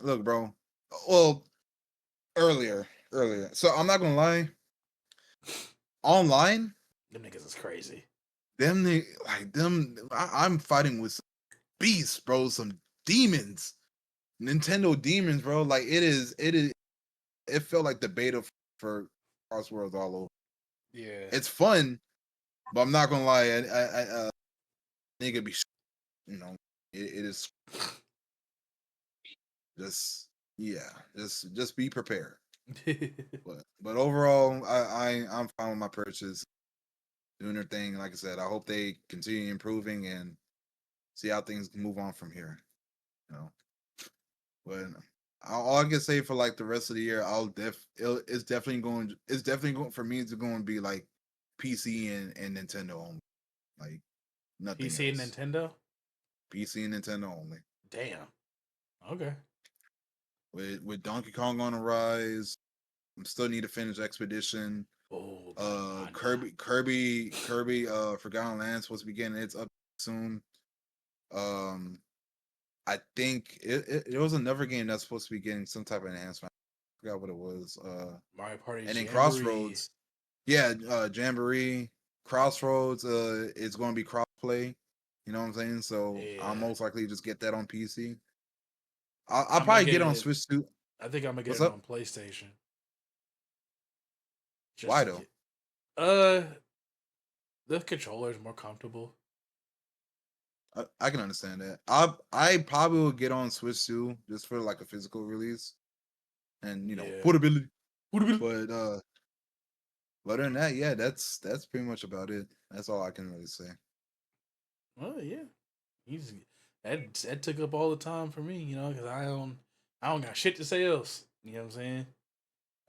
S2: Look, bro. Well, earlier. So I'm not gonna lie. Online,
S1: Them niggas is crazy.
S2: I'm fighting with some beasts, bro. Some demons. Nintendo demons, bro. Like it felt like the beta for Cross Worlds all over.
S1: Yeah.
S2: It's fun, but I'm not gonna lie. I nigga be, it is just, yeah, just be prepared. But overall, I'm fine with my purchase, doing their thing. Like I said, I hope they continue improving and see how things move on from here. But all I can say for like the rest of the year, it's definitely going for me. It's going to be like PC and Nintendo only, like nothing
S1: PC and
S2: else.
S1: Nintendo?
S2: PC and Nintendo only.
S1: Damn. Okay.
S2: With Donkey Kong on the rise, I still need to finish Expedition.
S1: Oh,
S2: Kirby, Forgotten Land supposed to be getting its up soon. I think it was another game that's supposed to be getting some type of enhancement. I forgot what it was.
S1: Mario Party
S2: And then
S1: Jamboree.
S2: Crossroads. Yeah, Jamboree. Crossroads, it's going to be crossplay. You know what I'm saying? So I'll
S1: Yeah.
S2: most likely just get that on PC. I'll
S1: I'm
S2: probably
S1: gonna
S2: get
S1: get
S2: on
S1: it.
S2: Switch too.
S1: I think I'm gonna get
S2: What's
S1: it
S2: up?
S1: on PlayStation. Just
S2: Why
S1: to
S2: though?
S1: the controller is more comfortable.
S2: I can understand that. I probably will get on Switch too, just for like a physical release, and
S1: Yeah.
S2: portability. But other than that, yeah, that's pretty much about it. That's all I can really say.
S1: Oh yeah. That took up all the time for me, because I don't got shit to say else. You know what I'm saying?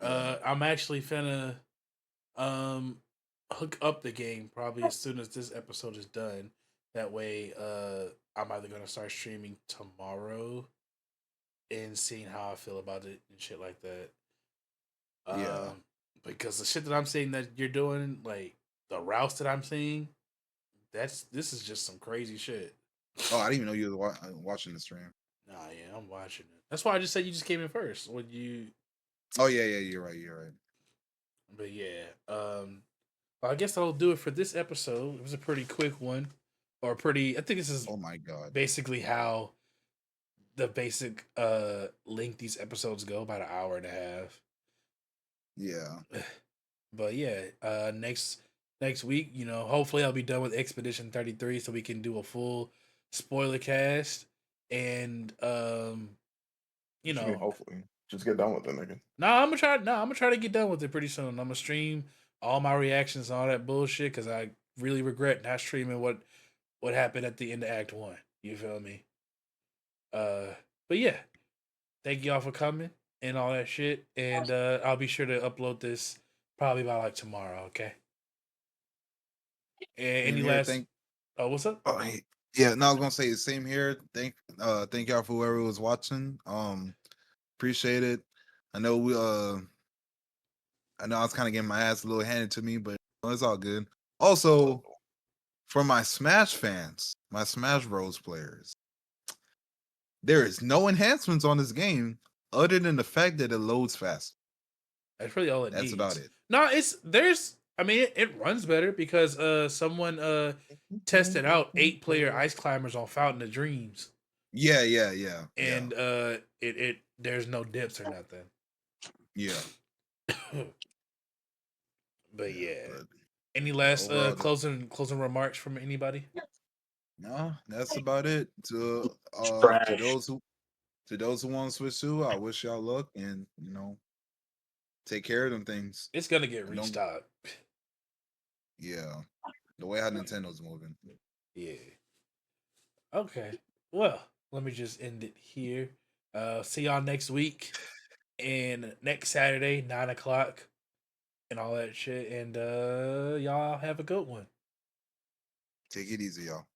S2: Yeah.
S1: I'm actually finna hook up the game probably as soon as this episode is done. That way, I'm either gonna start streaming tomorrow and seeing how I feel about it and shit like that.
S2: Yeah.
S1: Because the shit that I'm seeing that you're doing, like the routes that I'm seeing, this is just some crazy shit.
S2: Oh, I didn't even know you were watching the stream.
S1: Nah, yeah, I'm watching it. That's why I just said you just came in first. When you,
S2: Oh yeah, you're right. You're right.
S1: but yeah, well, I guess that'll do it for this episode. It was a pretty quick one, or pretty. I think this is
S2: Oh my god.
S1: basically how the basic length these episodes go, about an hour and a half.
S2: Yeah.
S1: But yeah, next week, hopefully I'll be done with Expedition 33 so we can do a full spoiler cast. And
S4: What you mean, hopefully, just get done with it, nigga.
S1: I'm gonna try to get done with it pretty soon. I'm gonna stream all my reactions and all that bullshit because I really regret not streaming what happened at the end of Act 1. You feel me? But yeah, thank y'all for coming and all that shit. And I'll be sure to upload this probably by like tomorrow. Okay. And
S2: Same
S1: any
S2: here.
S1: last? Oh, what's up?
S2: Oh, yeah. No, I was gonna say the same here. Thank y'all for whoever was watching. Appreciate it. I know I know I was kind of getting my ass a little handed to me, but it's all good. Also, for my Smash fans, my Smash Bros players, there is no enhancements on this game other than the fact that it loads fast.
S1: That's really all it
S2: That's
S1: needs.
S2: about it.
S1: No, it runs better because someone tested out 8-player Ice Climbers on Fountain of Dreams.
S2: Yeah.
S1: And it there's no dips or nothing.
S2: Yeah.
S1: But yeah.
S2: But
S1: Any last
S2: overall,
S1: closing remarks from anybody?
S2: no, that's about it. To
S3: Trash.
S2: those who want to switch to, I wish y'all luck and take care of them things.
S1: It's gonna get
S2: And don't
S1: restocked.
S2: yeah. The way how Nintendo's moving.
S1: Yeah. Okay. Well, let me just end it here. See y'all next week and next Saturday, 9 o'clock, and all that shit. And y'all have a good one.
S2: Take it easy, y'all.